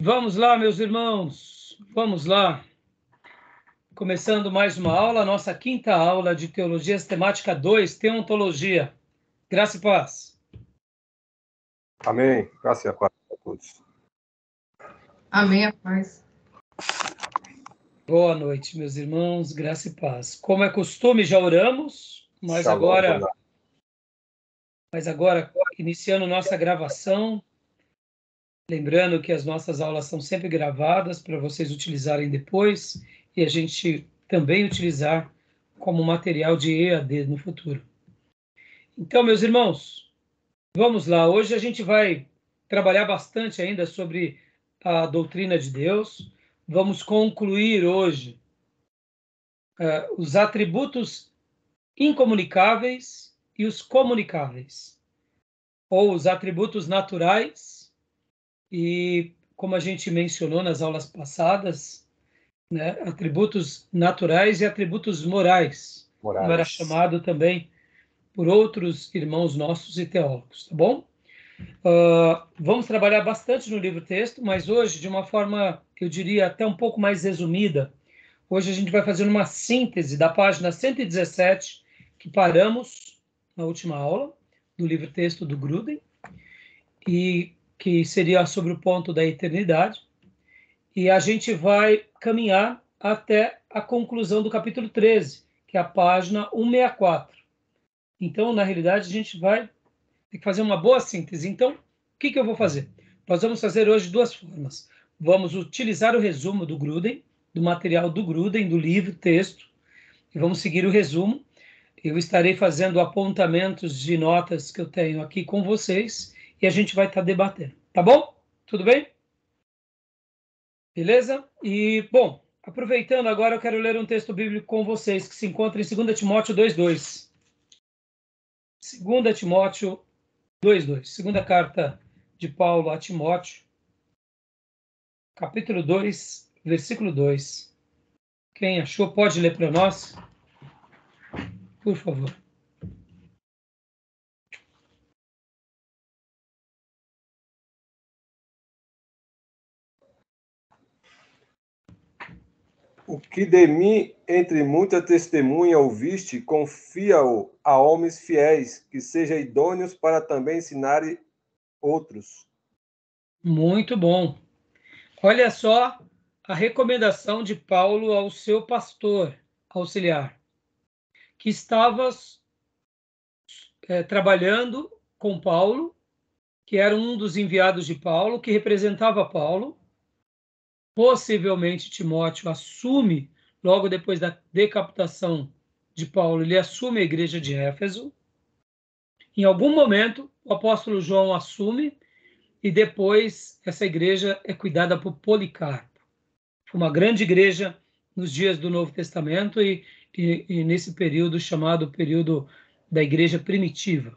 Vamos lá, meus irmãos, vamos lá. Começando mais uma aula, nossa quinta aula de Teologia Sistemática 2, Teontologia. Graça e paz. Amém. Graça e paz a todos. Amém, a paz. Boa noite, meus irmãos, graça e paz. Como é costume, já oramos, mas Shalom, agora, iniciando nossa gravação, lembrando que as nossas aulas são sempre gravadas para vocês utilizarem depois e a gente também utilizar como material de EAD no futuro. Então, meus irmãos, vamos lá. Hoje a gente vai trabalhar bastante ainda sobre a doutrina de Deus. Vamos concluir hoje os atributos incomunicáveis e os comunicáveis, ou os atributos naturais e, como a gente mencionou nas aulas passadas, né, atributos naturais e atributos morais, como era chamado também por outros irmãos nossos e teólogos, tá bom? Vamos trabalhar bastante no livro-texto, mas hoje, de uma forma, eu diria, até um pouco mais resumida. Hoje a gente vai fazer uma síntese da página 117, que paramos na última aula, do livro-texto do Gruden, e que seria sobre o ponto da eternidade. E a gente vai caminhar até a conclusão do capítulo 13, que é a página 164. Então, na realidade, a gente vai ter que fazer uma boa síntese. Então, o que eu vou fazer? Nós vamos fazer hoje duas formas. Vamos utilizar o resumo do Gruden, do material do Gruden, do livro, texto, e vamos seguir o resumo. Eu estarei fazendo apontamentos de notas que eu tenho aqui com vocês e a gente vai estar debatendo. Tá bom? Tudo bem? Beleza? E, bom, aproveitando agora, eu quero ler um texto bíblico com vocês, que se encontra em 2 Timóteo 2:2. 2 Timóteo 2:2. Segunda carta de Paulo a Timóteo, capítulo 2, versículo 2. Quem achou, pode ler para nós? Por favor. O que de mim, entre muita testemunha ouviste, confia-o a homens fiéis, que sejam idôneos para também ensinarem outros. Muito bom. Olha só a recomendação de Paulo ao seu pastor auxiliar, que estava trabalhando com Paulo, que era um dos enviados de Paulo, que representava Paulo. Possivelmente Timóteo assume, logo depois da decapitação de Paulo, ele assume a igreja de Éfeso. Em algum momento, o apóstolo João assume e depois essa igreja é cuidada por Policarpo. Foi uma grande igreja nos dias do Novo Testamento e nesse período chamado período da igreja primitiva.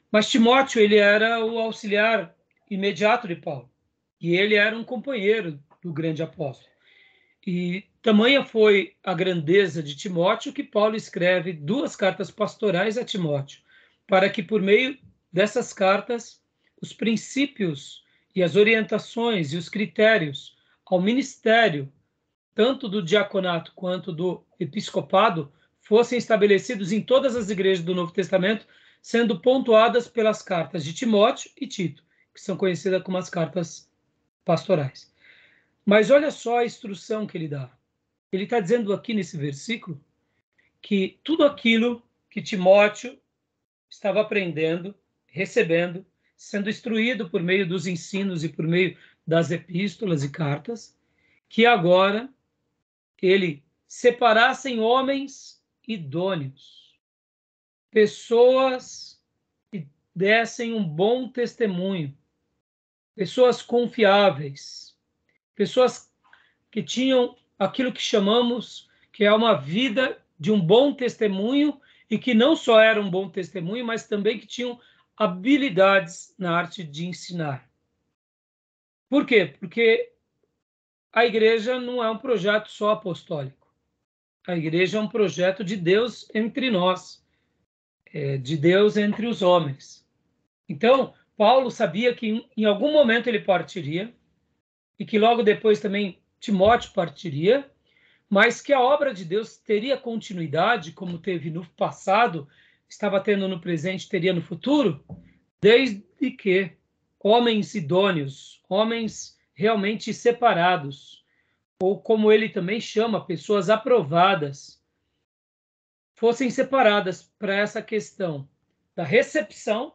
Mas Timóteo, ele era o auxiliar imediato de Paulo e ele era um companheiro do grande apóstolo. E tamanha foi a grandeza de Timóteo que Paulo escreve 2 cartas pastorais a Timóteo, para que por meio dessas cartas os princípios e as orientações e os critérios ao ministério, tanto do diaconato quanto do episcopado, fossem estabelecidos em todas as igrejas do Novo Testamento, sendo pontuadas pelas cartas de Timóteo e Tito, que são conhecidas como as cartas pastorais. Mas olha só a instrução que ele dá. Ele está dizendo aqui nesse versículo que tudo aquilo que Timóteo estava aprendendo, recebendo, sendo instruído por meio dos ensinos e por meio das epístolas e cartas, que agora ele separassem homens idôneos, pessoas que dessem um bom testemunho, pessoas confiáveis, pessoas que tinham aquilo que chamamos que é uma vida de um bom testemunho e que não só era um bom testemunho, mas também que tinham habilidades na arte de ensinar. Por quê? Porque a igreja não é um projeto só apostólico. A igreja é um projeto de Deus entre nós, de Deus entre os homens. Então, Paulo sabia que em algum momento ele partiria e que logo depois também Timóteo partiria, mas que a obra de Deus teria continuidade, como teve no passado, estava tendo no presente, teria no futuro, desde que homens idôneos, homens realmente separados, ou como ele também chama, pessoas aprovadas, fossem separadas para essa questão da recepção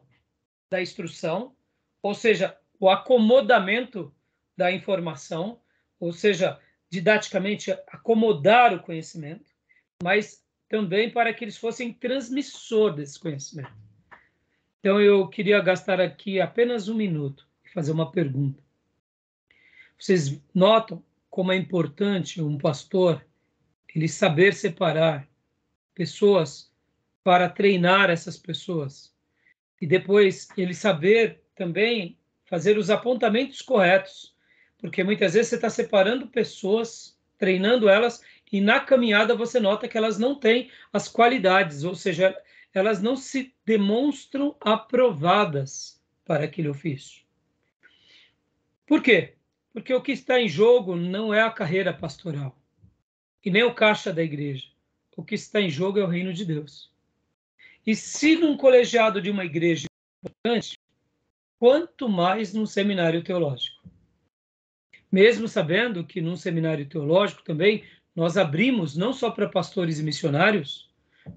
da instrução, ou seja, o acomodamento da informação, ou seja, didaticamente acomodar o conhecimento, mas também para que eles fossem transmissor desse conhecimento. Então, eu queria gastar aqui apenas um minuto e fazer uma pergunta. Vocês notam como é importante um pastor ele saber separar pessoas para treinar essas pessoas e depois ele saber também fazer os apontamentos corretos, porque muitas vezes você está separando pessoas, treinando elas, e na caminhada você nota que elas não têm as qualidades, ou seja, elas não se demonstram aprovadas para aquele ofício. Por quê? Porque o que está em jogo não é a carreira pastoral e nem o caixa da igreja. O que está em jogo é o reino de Deus. E se num colegiado de uma igreja importante, quanto mais num seminário teológico. Mesmo sabendo que num seminário teológico também nós abrimos não só para pastores e missionários,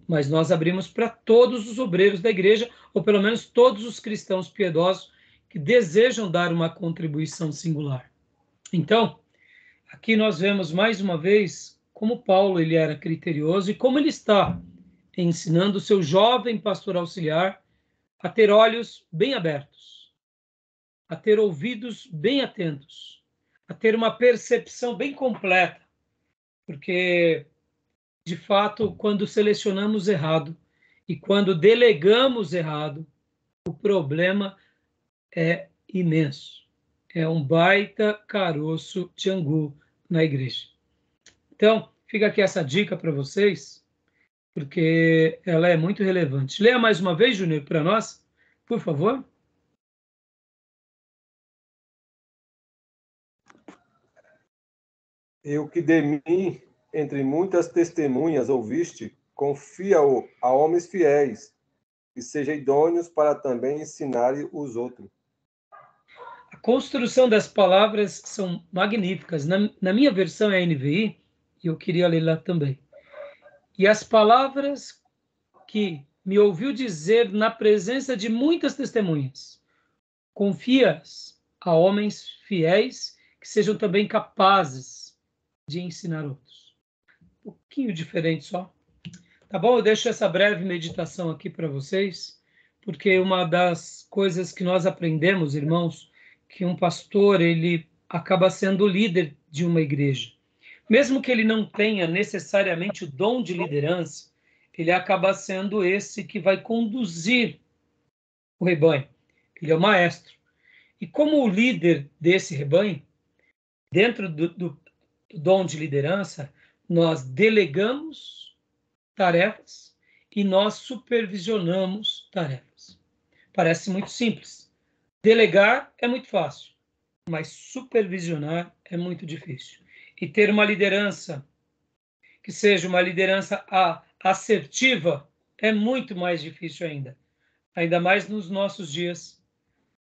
mas nós abrimos para todos os obreiros da igreja, ou pelo menos todos os cristãos piedosos que desejam dar uma contribuição singular. Então, aqui nós vemos mais uma vez como Paulo ele era criterioso e como ele está ensinando o seu jovem pastor auxiliar a ter olhos bem abertos, a ter ouvidos bem atentos, a ter uma percepção bem completa, porque, de fato, quando selecionamos errado e quando delegamos errado, o problema é imenso. É um baita caroço de angu na igreja. Então, fica aqui essa dica para vocês, porque ela é muito relevante. Leia mais uma vez, Júnior, para nós, por favor. E o que de mim, entre muitas testemunhas ouviste, confia-o a homens fiéis, que sejam idôneos para também ensinarem os outros. A construção das palavras são magníficas. Na minha versão é NVI, e eu queria ler lá também. E as palavras que me ouviu dizer na presença de muitas testemunhas, confias a homens fiéis que sejam também capazes de ensinar outros. Um pouquinho diferente só. Tá bom? Eu deixo essa breve meditação aqui para vocês, porque uma das coisas que nós aprendemos, irmãos, que um pastor ele acaba sendo o líder de uma igreja. Mesmo que ele não tenha necessariamente o dom de liderança, ele acaba sendo esse que vai conduzir o rebanho. Ele é o maestro. E como o líder desse rebanho, dentro do dom de liderança, nós delegamos tarefas e nós supervisionamos tarefas. Parece muito simples. Delegar é muito fácil, mas supervisionar é muito difícil. E ter uma liderança que seja uma liderança assertiva é muito mais difícil ainda. Ainda mais nos nossos dias,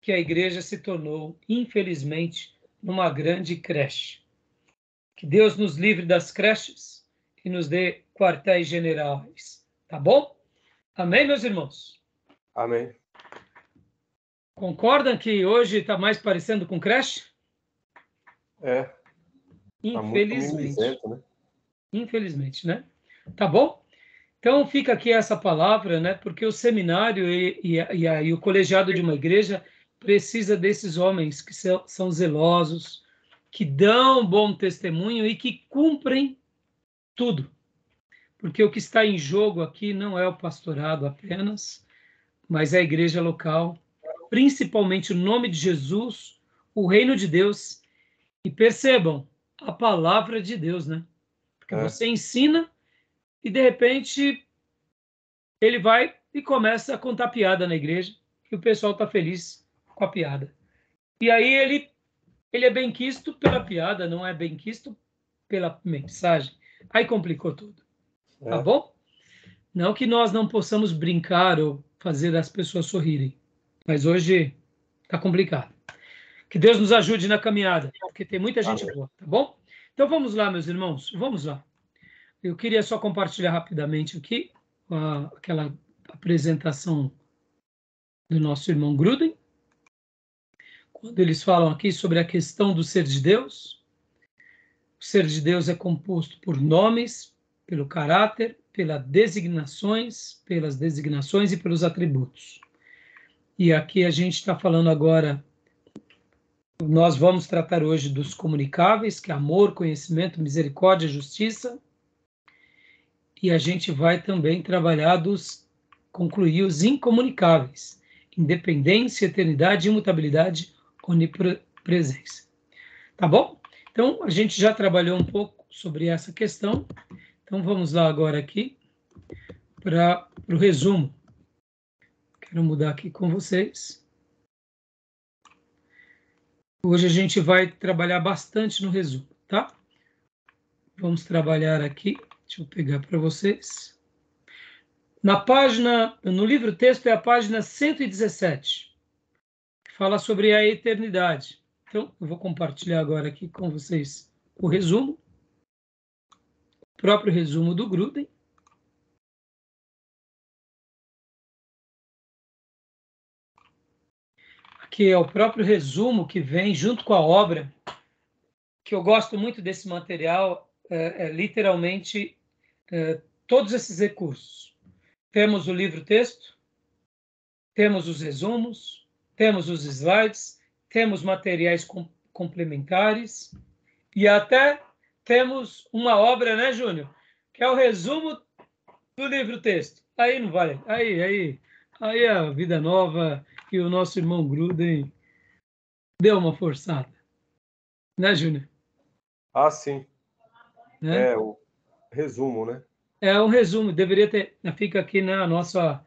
que a igreja se tornou, infelizmente, numa grande creche. Que Deus nos livre das creches e nos dê quartéis generais. Tá bom? Amém, meus irmãos? Amém. Concordam que hoje está mais parecendo com creche? É. Tá Infelizmente. muito mimizento, né? Infelizmente, né? Tá bom? Então fica aqui essa palavra, né? Porque o seminário e o colegiado de uma igreja precisa desses homens que são zelosos, que dão bom testemunho e que cumprem tudo. Porque o que está em jogo aqui não é o pastorado apenas, mas é a igreja local, principalmente o nome de Jesus, o reino de Deus, e percebam, a palavra de Deus, né? Porque você ensina e, de repente, ele vai e começa a contar piada na igreja, e o pessoal está feliz com a piada. E aí ele ele é benquisto pela piada, não é benquisto pela mensagem. Aí complicou tudo. Tá bom? Não que nós não possamos brincar ou fazer as pessoas sorrirem, mas hoje tá complicado. Que Deus nos ajude na caminhada, porque tem muita gente boa, tá bom? Então vamos lá, meus irmãos, vamos lá. Eu queria só compartilhar rapidamente aqui aquela apresentação do nosso irmão Gruden, quando eles falam aqui sobre a questão do ser de Deus. O ser de Deus é composto por nomes, pelo caráter, pelas designações e pelos atributos. E aqui a gente está falando agora, nós vamos tratar hoje dos comunicáveis, que é amor, conhecimento, misericórdia, justiça, e a gente vai também trabalhar concluir os incomunicáveis, independência, eternidade, imutabilidade, onipresença. Tá bom? Então, a gente já trabalhou um pouco sobre essa questão, então vamos lá agora aqui para o resumo. Quero mudar aqui com vocês. Hoje a gente vai trabalhar bastante no resumo, tá? Vamos trabalhar aqui, deixa eu pegar para vocês. No livro texto é a página 117, que fala sobre a eternidade. Então, eu vou compartilhar agora aqui com vocês o resumo, o próprio resumo do Gruden. Aqui é o próprio resumo que vem junto com a obra, que eu gosto muito desse material, literalmente todos esses recursos. Temos o livro-texto, temos os resumos, temos os slides, temos materiais complementares e até temos uma obra, né, Júnior? Que é o resumo do livro-texto. Aí não vale. Aí a Vida Nova e o nosso irmão Gruden deu uma forçada. Né, Júnior? Ah, sim. Né? É o resumo, né? É um resumo. Deveria ter... Fica aqui, né, a nossa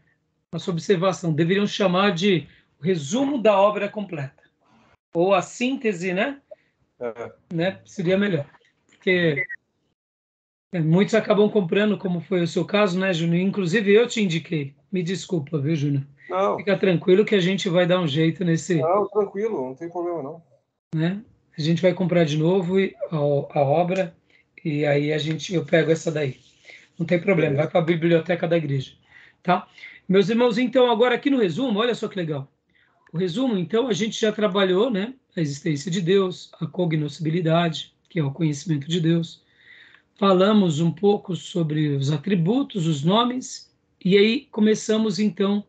observação. Deveriam chamar de resumo da obra completa. Ou a síntese, né? Né? Seria melhor. Porque muitos acabam comprando, como foi o seu caso, né, Júnior? Inclusive, eu te indiquei. Me desculpa, viu, Júnior? Não. Fica tranquilo que a gente vai dar um jeito nesse... Não, tranquilo, não tem problema, não. Né? A gente vai comprar de novo a obra e aí eu pego essa daí. Não tem problema, vai para a biblioteca da igreja. Tá? Meus irmãos, então, agora aqui no resumo, olha só que legal. O resumo, então, a gente já trabalhou, né? A existência de Deus, a cognoscibilidade, que é o conhecimento de Deus. Falamos um pouco sobre os atributos, os nomes, e aí começamos, então,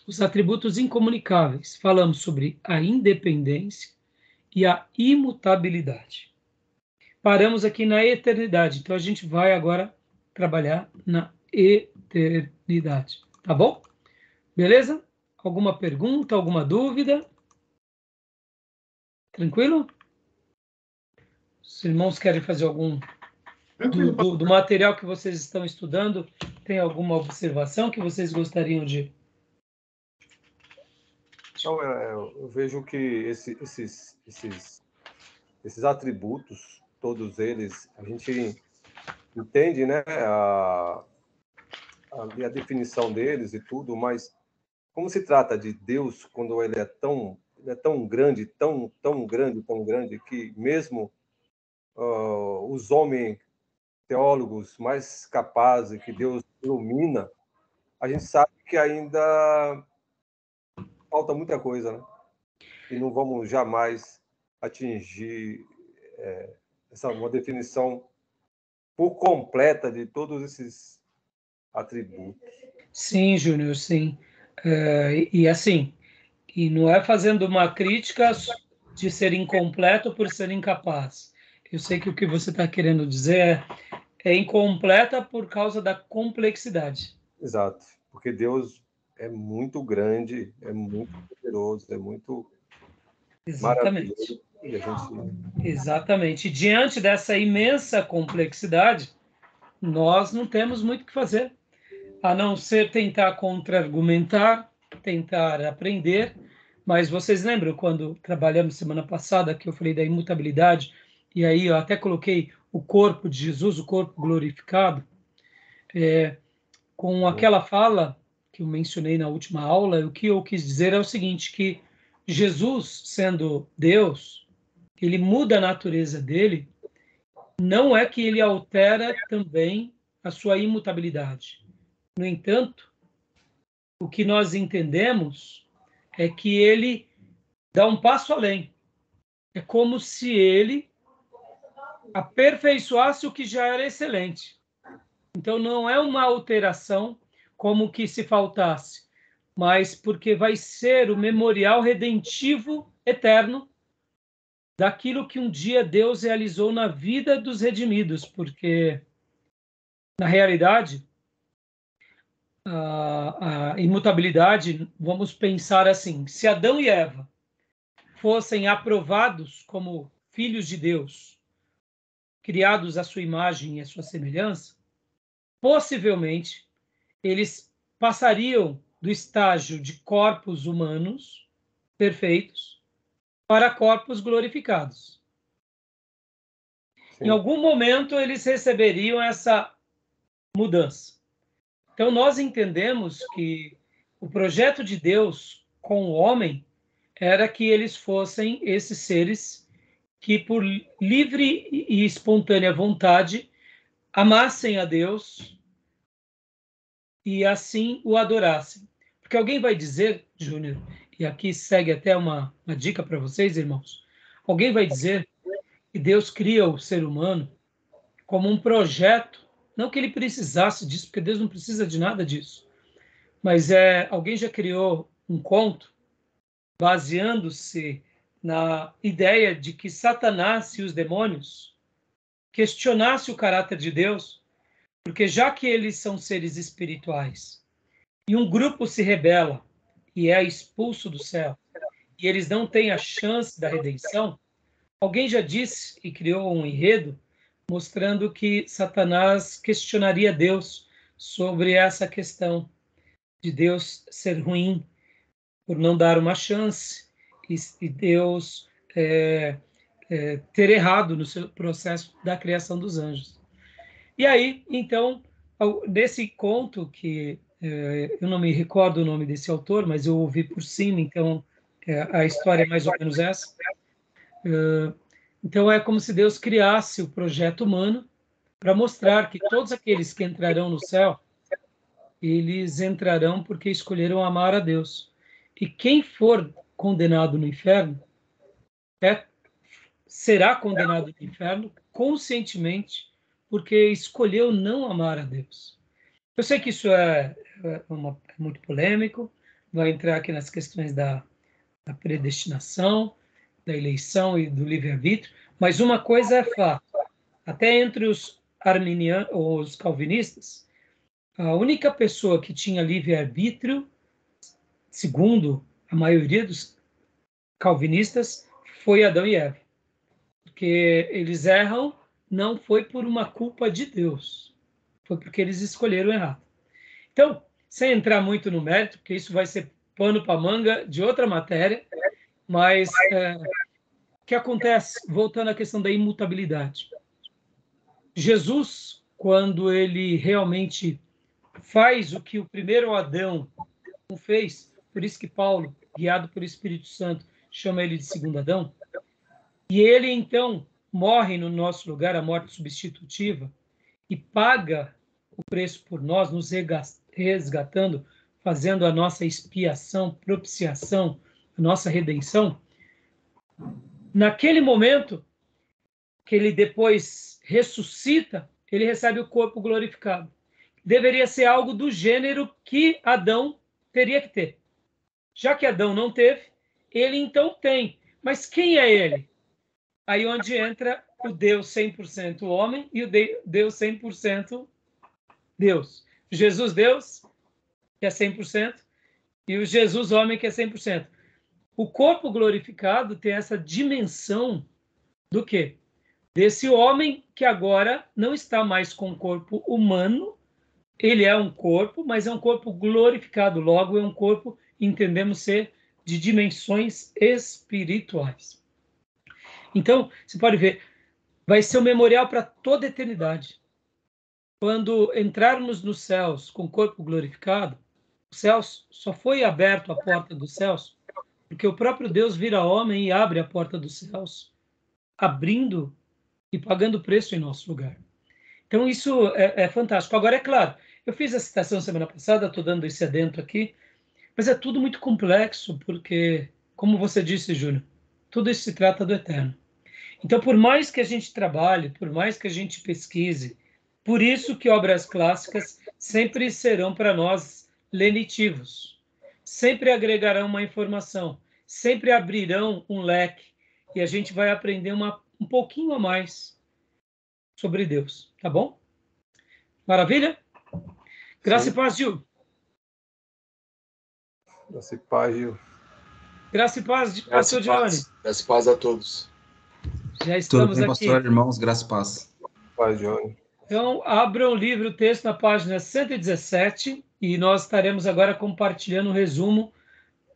os atributos incomunicáveis. Falamos sobre a independência e a imutabilidade. Paramos aqui na eternidade, então a gente vai agora trabalhar na eternidade, tá bom? Beleza? Alguma pergunta, alguma dúvida? Tranquilo? Os irmãos querem fazer algum... Do material que vocês estão estudando, tem alguma observação que vocês gostariam de... Então, eu vejo que esses atributos, todos eles, a gente entende, né, a definição deles e tudo, mas como se trata de Deus, quando ele é tão grande, tão grande, que mesmo os homens teólogos mais capazes, que Deus ilumina, a gente sabe que ainda falta muita coisa, né? E não vamos jamais atingir uma definição por completa de todos esses atributos. Sim, Júnior, sim. E assim, e não é fazendo uma crítica de ser incompleto por ser incapaz. Eu sei que o que você está querendo dizer é incompleta por causa da complexidade. Exato, porque Deus é muito grande, é muito poderoso, é muito maravilhoso. E a gente... Exatamente. Diante dessa imensa complexidade, nós não temos muito o que fazer, a não ser tentar contra-argumentar, tentar aprender, Mas vocês lembram quando trabalhamos semana passada que eu falei da imutabilidade, e aí eu até coloquei o corpo de Jesus, o corpo glorificado, com aquela fala que eu mencionei na última aula, o que eu quis dizer é o seguinte, que Jesus, sendo Deus, ele muda a natureza dele, não é que ele altera também a sua imutabilidade. No entanto, o que nós entendemos é que ele dá um passo além. É como se ele aperfeiçoasse o que já era excelente. Então, não é uma alteração como que se faltasse, mas porque vai ser o memorial redentivo eterno daquilo que um dia Deus realizou na vida dos redimidos, porque, na realidade, a imutabilidade, vamos pensar assim, se Adão e Eva fossem aprovados como filhos de Deus, criados à sua imagem e à sua semelhança, possivelmente eles passariam do estágio de corpos humanos perfeitos para corpos glorificados. Sim. Em algum momento eles receberiam essa mudança. Então nós entendemos que o projeto de Deus com o homem era que eles fossem esses seres que por livre e espontânea vontade amassem a Deus e assim o adorassem. Porque alguém vai dizer, Júnior, e aqui segue até uma dica para vocês, irmãos, alguém vai dizer que Deus cria o ser humano como um projeto, não que ele precisasse disso, porque Deus não precisa de nada disso, mas alguém já criou um conto baseando-se na ideia de que Satanás e os demônios questionassem o caráter de Deus, porque já que eles são seres espirituais e um grupo se rebela e é expulso do céu, e eles não têm a chance da redenção, alguém já disse e criou um enredo mostrando que Satanás questionaria Deus sobre essa questão de Deus ser ruim por não dar uma chance e Deus ter errado no seu processo da criação dos anjos. E aí, então, nesse conto que eu não me recordo o nome desse autor, mas eu ouvi por cima, então a história é mais ou menos essa. Então é como se Deus criasse o projeto humano para mostrar que todos aqueles que entrarão no céu, eles entrarão porque escolheram amar a Deus. E quem for condenado no inferno será condenado no inferno conscientemente porque escolheu não amar a Deus. Eu sei que isso é muito polêmico, vai entrar aqui nas questões da predestinação, da eleição e do livre-arbítrio, mas uma coisa é fato, até entre os arminianos, os calvinistas, a única pessoa que tinha livre-arbítrio, segundo a maioria dos calvinistas, foi Adão e Eva. Porque eles erram não foi por uma culpa de Deus, foi porque eles escolheram errado. Então, sem entrar muito no mérito, porque isso vai ser pano para manga de outra matéria, mas o que acontece, voltando à questão da imutabilidade. Jesus, quando ele realmente faz o que o primeiro Adão não fez, por isso que Paulo, guiado pelo Espírito Santo, chama ele de segundo Adão, e ele então morre no nosso lugar, a morte substitutiva, e paga o preço por nós, nos resgatando, fazendo a nossa expiação, propiciação, a nossa redenção. Naquele momento que ele depois ressuscita, ele recebe o corpo glorificado. Deveria ser algo do gênero que Adão teria que ter. Já que Adão não teve, ele então tem. Mas quem é ele? Aí onde entra o Deus 100% homem e o Deus 100% Deus. Jesus Deus, que é 100%, e o Jesus homem, que é 100%. O corpo glorificado tem essa dimensão do quê? Desse homem que agora não está mais com o corpo humano, ele é um corpo, mas é um corpo glorificado, logo é um corpo, entendemos ser de dimensões espirituais. Então, você pode ver, vai ser um memorial para toda a eternidade. Quando entrarmos nos céus com o corpo glorificado, os céus só foi aberto a porta dos céus porque o próprio Deus vira homem e abre a porta dos céus, abrindo e pagando preço em nosso lugar. Então, isso é fantástico. Agora, é claro, eu fiz a citação semana passada, estou dando esse adentro aqui, mas é tudo muito complexo, porque, como você disse, Júnior, tudo isso se trata do eterno. Então, por mais que a gente trabalhe, por mais que a gente pesquise, por isso que obras clássicas sempre serão para nós lenitivos, sempre agregarão uma informação, sempre abrirão um leque, e a gente vai aprender um pouquinho a mais sobre Deus, tá bom? Maravilha? Graça Sim. e paz, Gil. Graça e paz, Gil. Graça e paz, Graça pastor e paz. Giovanni. Graça e paz a todos. Já Tudo estamos bem, aqui. pastor, irmãos? Graça e paz. Paz, Johnny. Então, abram o livro, o texto na página 117, e nós estaremos agora compartilhando o resumo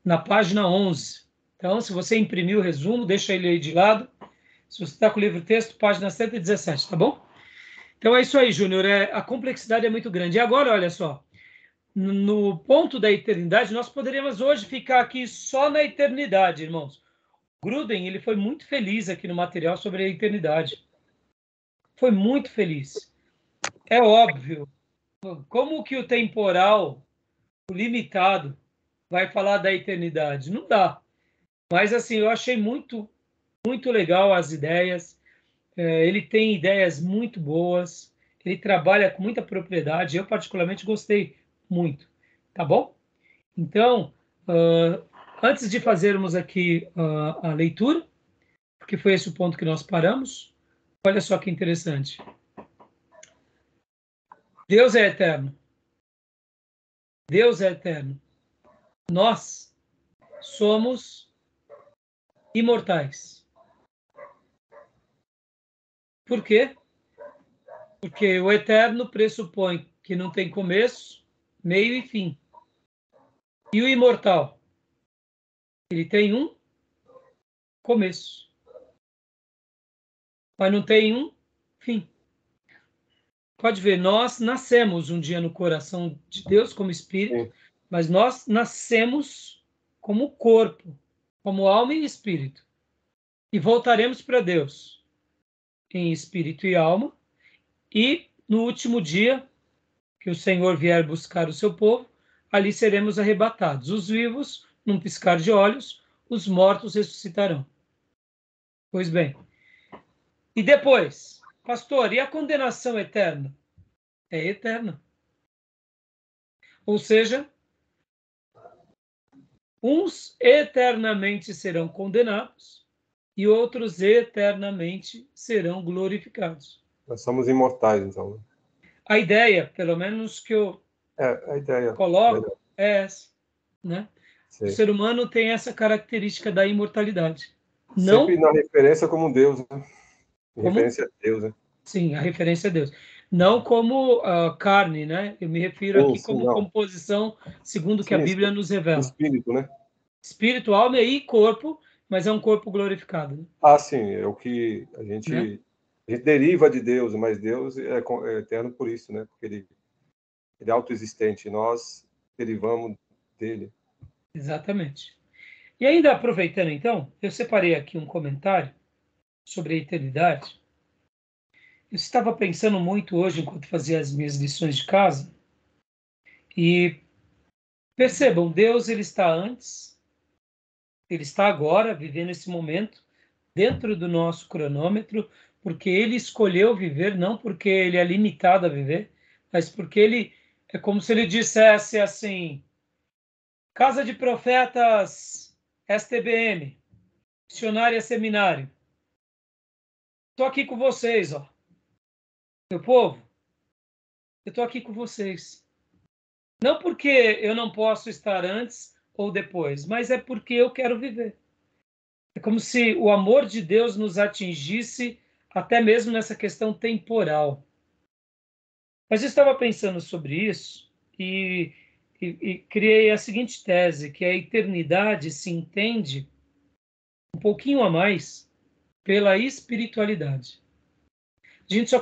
na página 11. Então, se você imprimiu o resumo, deixa ele aí de lado. Se você está com o livro-texto, página 117, tá bom? Então, é isso aí, Júnior. A complexidade é muito grande. E agora, olha só, no ponto da eternidade, nós poderíamos hoje ficar aqui só na eternidade, irmãos. Gruden, ele foi muito feliz aqui no material sobre a eternidade. Foi muito feliz. É óbvio. Como que o temporal, o limitado, vai falar da eternidade? Não dá. Mas, assim, eu achei muito, muito legal as ideias. Ele tem ideias muito boas. Ele trabalha com muita propriedade. Eu, particularmente, gostei muito. Tá bom? Então, antes de fazermos aqui a leitura, porque foi esse o ponto que nós paramos, olha só que interessante. Deus é eterno. Deus é eterno. Nós somos imortais. Por quê? Porque o eterno pressupõe que não tem começo, meio e fim. E o imortal? Ele tem um começo, mas não tem um fim. Pode ver, nós nascemos um dia no coração de Deus como espírito, mas nós nascemos como corpo, como alma e espírito. E voltaremos para Deus em espírito e alma, e no último dia, que o Senhor vier buscar o seu povo, ali seremos arrebatados. Os vivos, num piscar de olhos, os mortos ressuscitarão. Pois bem. E depois, pastor, e a condenação eterna? É eterna. Ou seja, uns eternamente serão condenados e outros eternamente serão glorificados. Nós somos imortais, então. A ideia, pelo menos que eu A ideia coloco, é essa, né? Sim. O ser humano tem essa característica da imortalidade. Sempre na referência como Deus, né? Como? Referência a Deus, né? Sim, a referência a Deus. Não como carne, né? Eu me refiro aqui como composição, segundo o que a Bíblia nos revela. Espírito, né? Espírito, alma e corpo, mas é um corpo glorificado. Né? Ah, sim, é o que a gente deriva de Deus, mas Deus é eterno por isso, né? Porque ele é autoexistente, nós derivamos dele. Exatamente. E ainda aproveitando, então, eu separei aqui um comentário sobre a eternidade. Eu estava pensando muito hoje, enquanto fazia as minhas lições de casa, e percebam, Deus ele está antes, ele está agora, vivendo esse momento, dentro do nosso cronômetro, porque ele escolheu viver, não porque ele é limitado a viver, mas porque ele, é como se ele dissesse assim, Casa de Profetas STBM, Missionária Seminário, estou aqui com vocês, ó. Meu povo, eu estou aqui com vocês. Não porque eu não posso estar antes ou depois, mas é porque eu quero viver. É como se o amor de Deus nos atingisse até mesmo nessa questão temporal. Mas eu estava pensando sobre isso e e criei a seguinte tese, que a eternidade se entende um pouquinho a mais pela espiritualidade. A gente só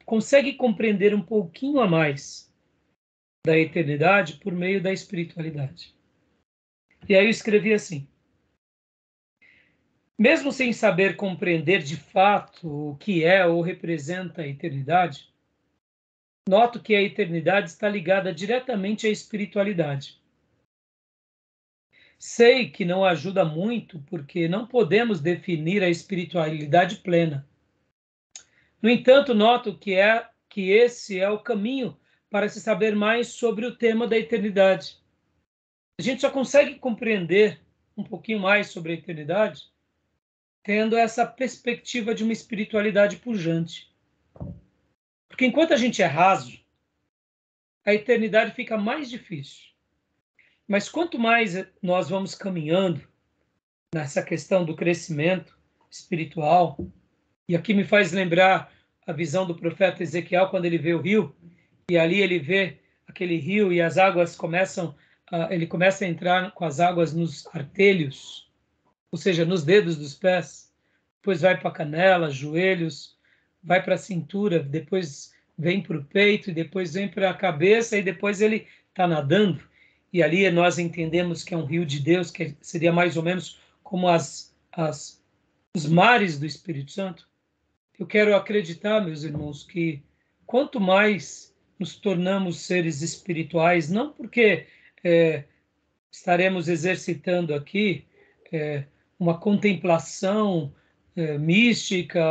consegue compreender um pouquinho a mais da eternidade por meio da espiritualidade. E aí eu escrevi assim: mesmo sem saber compreender de fato o que é ou representa a eternidade, noto que a eternidade está ligada diretamente à espiritualidade. Sei que não ajuda muito porque não podemos definir a espiritualidade plena. No entanto, noto que esse é o caminho para se saber mais sobre o tema da eternidade. A gente só consegue compreender um pouquinho mais sobre a eternidade tendo essa perspectiva de uma espiritualidade pujante. Porque enquanto a gente é raso, a eternidade fica mais difícil. Mas quanto mais nós vamos caminhando nessa questão do crescimento espiritual, e aqui me faz lembrar a visão do profeta Ezequiel quando ele vê o rio, e ali ele vê aquele rio e as águas ele começa a entrar com as águas nos artelhos, ou seja, nos dedos dos pés, depois vai para a canela, joelhos, vai para a cintura, depois vem para o peito, e depois vem para a cabeça, e depois ele está nadando. E ali nós entendemos que é um rio de Deus, que seria mais ou menos como os mares do Espírito Santo. Eu quero acreditar, meus irmãos, que quanto mais nos tornamos seres espirituais, não porque estaremos exercitando aqui uma contemplação mística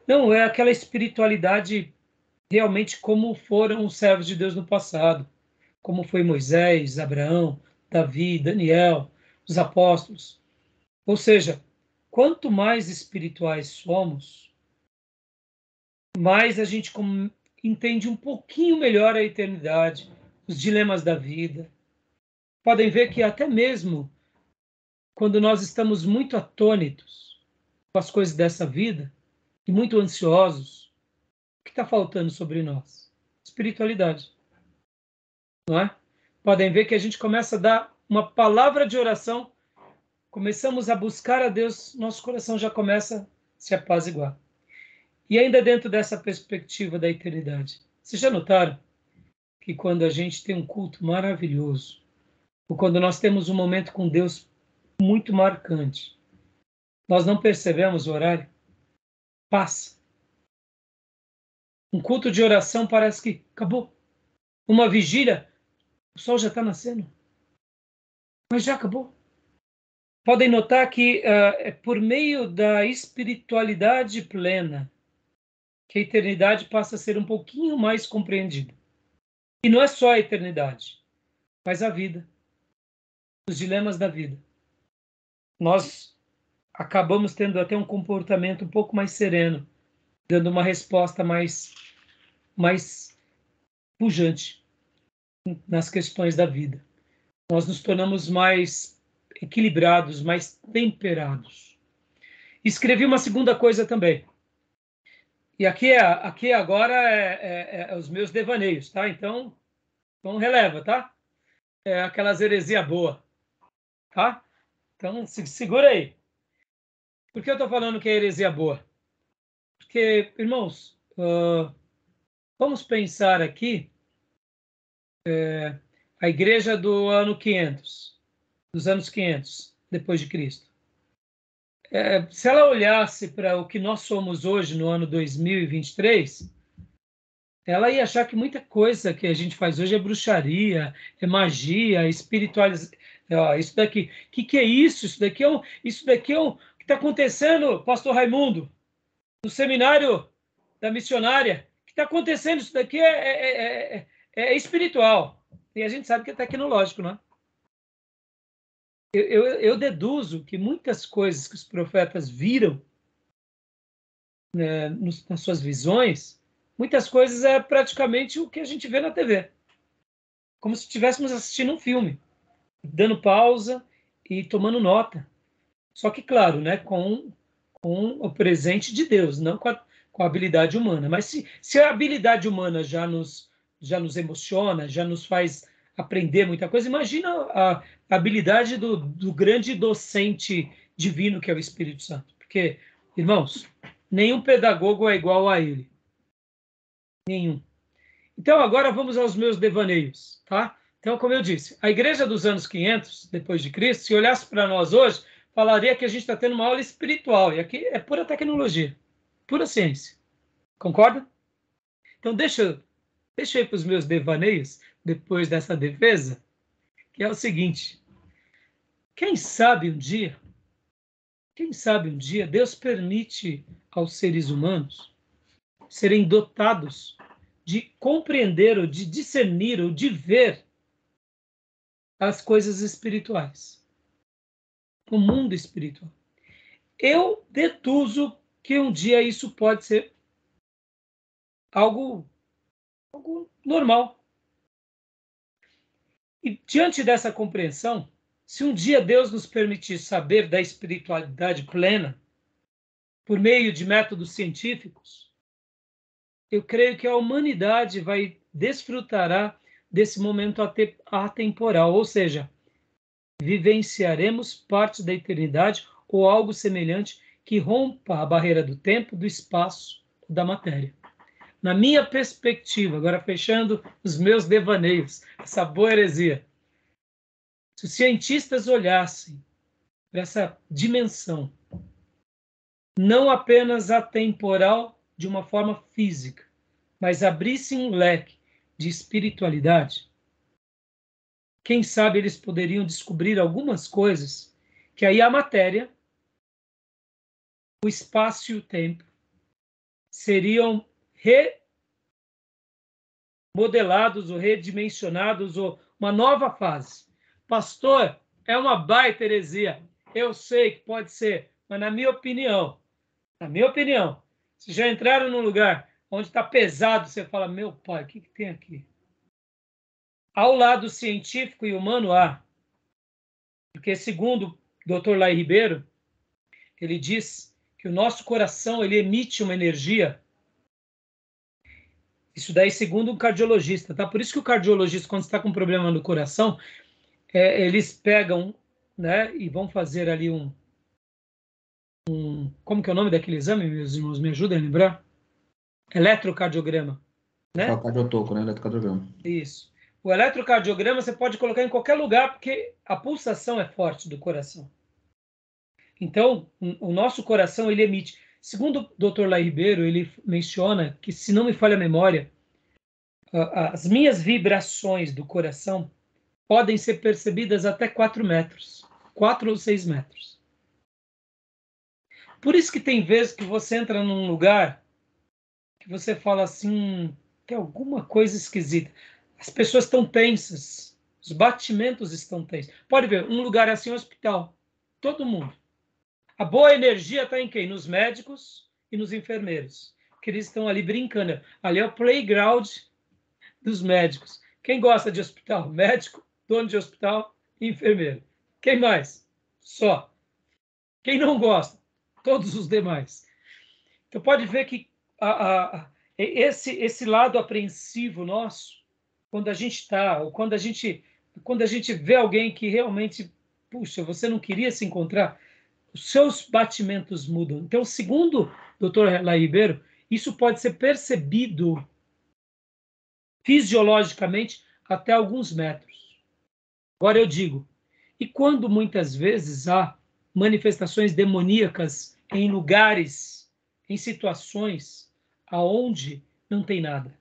não, é aquela espiritualidade realmente como foram os servos de Deus no passado, como foi Moisés, Abraão, Davi, Daniel, os apóstolos. Ou seja, quanto mais espirituais somos, mais a gente entende um pouquinho melhor a eternidade, os dilemas da vida. Podem ver que até mesmo quando nós estamos muito atônitos com as coisas dessa vida e muito ansiosos, o que está faltando sobre nós? Espiritualidade. Não é? Podem ver que a gente começa a dar uma palavra de oração, começamos a buscar a Deus, nosso coração já começa a se apaziguar. E ainda dentro dessa perspectiva da eternidade, vocês já notaram que quando a gente tem um culto maravilhoso, ou quando nós temos um momento com Deus muito marcante, nós não percebemos o horário? Passa. Um culto de oração parece que acabou. Uma vigília, o sol já está nascendo. Mas já acabou. Podem notar que é por meio da espiritualidade plena que a eternidade passa a ser um pouquinho mais compreendida. E não é só a eternidade, mas a vida. Os dilemas da vida. Nós acabamos tendo até um comportamento um pouco mais sereno, dando uma resposta mais pujante nas questões da vida. Nós nos tornamos mais equilibrados, mais temperados. Escrevi uma segunda coisa também. E aqui agora é os meus devaneios, tá? Então releva, tá? É aquelas heresia boa, tá? Então segura aí. Por que eu estou falando que é heresia boa? Porque, irmãos, vamos pensar aqui a igreja do ano 500, dos anos 500, depois de Cristo. Se ela olhasse para o que nós somos hoje, no ano 2023, ela ia achar que muita coisa que a gente faz hoje é bruxaria, é magia, espiritualização. Isso daqui, o que é isso? Isso daqui é o que está acontecendo, pastor Raimundo, no seminário da missionária. O que está acontecendo? Isso daqui é espiritual. E a gente sabe que é tecnológico, não é? Eu deduzo que muitas coisas que os profetas viram, né, nas suas visões, muitas coisas é praticamente o que a gente vê na TV. Como se estivéssemos assistindo um filme, dando pausa e tomando nota. Só que, claro, né, com o presente de Deus, não com a habilidade humana. Mas se a habilidade humana já nos emociona, já nos faz aprender muita coisa. Imagina a habilidade do grande docente divino que é o Espírito Santo. Porque, irmãos, nenhum pedagogo é igual a ele. Nenhum. Então, agora vamos aos meus devaneios, tá? Então, como eu disse, a igreja dos anos 500, depois de Cristo, se olhasse para nós hoje, falaria que a gente está tendo uma aula espiritual. E aqui é pura tecnologia, pura ciência. Concorda? Então, deixa eu ir para os meus devaneios, depois dessa defesa, que é o seguinte. Quem sabe um dia, Deus permite aos seres humanos serem dotados de compreender, ou de discernir, ou de ver as coisas espirituais, o mundo espiritual. Eu deduzo que um dia isso pode ser algo normal. E diante dessa compreensão, se um dia Deus nos permitir saber da espiritualidade plena, por meio de métodos científicos, eu creio que a humanidade desfrutará desse momento atemporal, ou seja, vivenciaremos parte da eternidade ou algo semelhante que rompa a barreira do tempo, do espaço, da matéria. Na minha perspectiva, agora fechando os meus devaneios, essa boa heresia, se os cientistas olhassem para essa dimensão, não apenas atemporal de uma forma física, mas abrissem um leque de espiritualidade, quem sabe eles poderiam descobrir algumas coisas que aí a matéria, o espaço e o tempo seriam remodelados ou redimensionados, ou uma nova fase. Pastor, é uma baita heresia. Eu sei que pode ser, mas na minha opinião, se já entraram num lugar onde está pesado, você fala, meu pai, o que tem aqui? Ao lado científico e humano há. Porque segundo o Dr. Lai Ribeiro, ele diz que o nosso coração ele emite uma energia. Isso daí segundo um cardiologista, tá? Por isso que o cardiologista, quando está com problema no coração, eles pegam, né, e vão fazer ali como que é o nome daquele exame, meus irmãos, me ajudem a lembrar? Eletrocardiograma. Né? É o cardiotoco, né? Eletrocardiograma. Isso. O eletrocardiograma você pode colocar em qualquer lugar, porque a pulsação é forte do coração. Então, o nosso coração, ele emite. Segundo o Dr. Lai Ribeiro, ele menciona que, se não me falha a memória, as minhas vibrações do coração podem ser percebidas até 4 metros. 4 ou 6 metros. Por isso que tem vezes que você entra num lugar que você fala assim, tem alguma coisa esquisita. As pessoas estão tensas, os batimentos estão tensos. Pode ver, um lugar assim é um hospital. Todo mundo. A boa energia está em quem? Nos médicos e nos enfermeiros. Porque eles estão ali brincando. Ali é o playground dos médicos. Quem gosta de hospital? Médico, dono de hospital e enfermeiro. Quem mais? Só. Quem não gosta? Todos os demais. Então pode ver que esse lado apreensivo nosso, quando a gente está, ou quando a gente vê alguém que realmente, puxa, você não queria se encontrar, os seus batimentos mudam. Então, segundo o Dr. Lai Ribeiro, isso pode ser percebido fisiologicamente até alguns metros. Agora eu digo, e quando muitas vezes há manifestações demoníacas em lugares, em situações aonde não tem nada?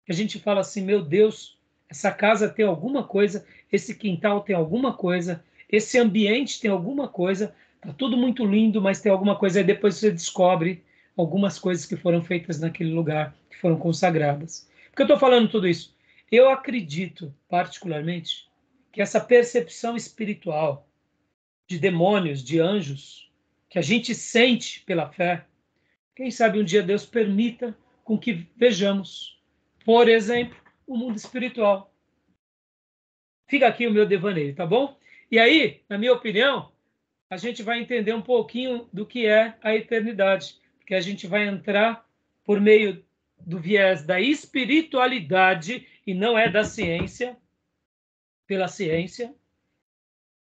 A gente fala assim, meu Deus, essa casa tem alguma coisa, esse quintal tem alguma coisa, esse ambiente tem alguma coisa, tá tudo muito lindo, mas tem alguma coisa, e depois você descobre algumas coisas que foram feitas naquele lugar, que foram consagradas. Por que eu estou falando tudo isso? Eu acredito, particularmente, que essa percepção espiritual de demônios, de anjos, que a gente sente pela fé, quem sabe um dia Deus permita com que vejamos, por exemplo, o mundo espiritual. Fica aqui o meu devaneio, tá bom? E aí, na minha opinião, a gente vai entender um pouquinho do que é a eternidade, porque a gente vai entrar por meio do viés da espiritualidade, e não é da ciência, pela ciência,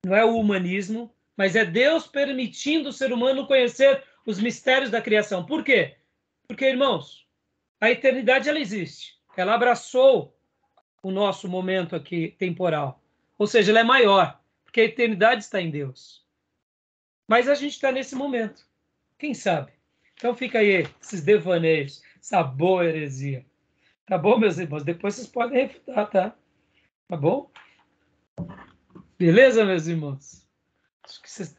não é o humanismo, mas é Deus permitindo o ser humano conhecer os mistérios da criação. Por quê? Porque, irmãos, a eternidade ela existe. Ela abraçou o nosso momento aqui temporal. Ou seja, ela é maior, porque a eternidade está em Deus. Mas a gente está nesse momento. Quem sabe? Então fica aí esses devaneios, essa boa heresia. Tá bom, meus irmãos? Depois vocês podem refutar, tá? Tá bom? Beleza, meus irmãos? Acho que vocês...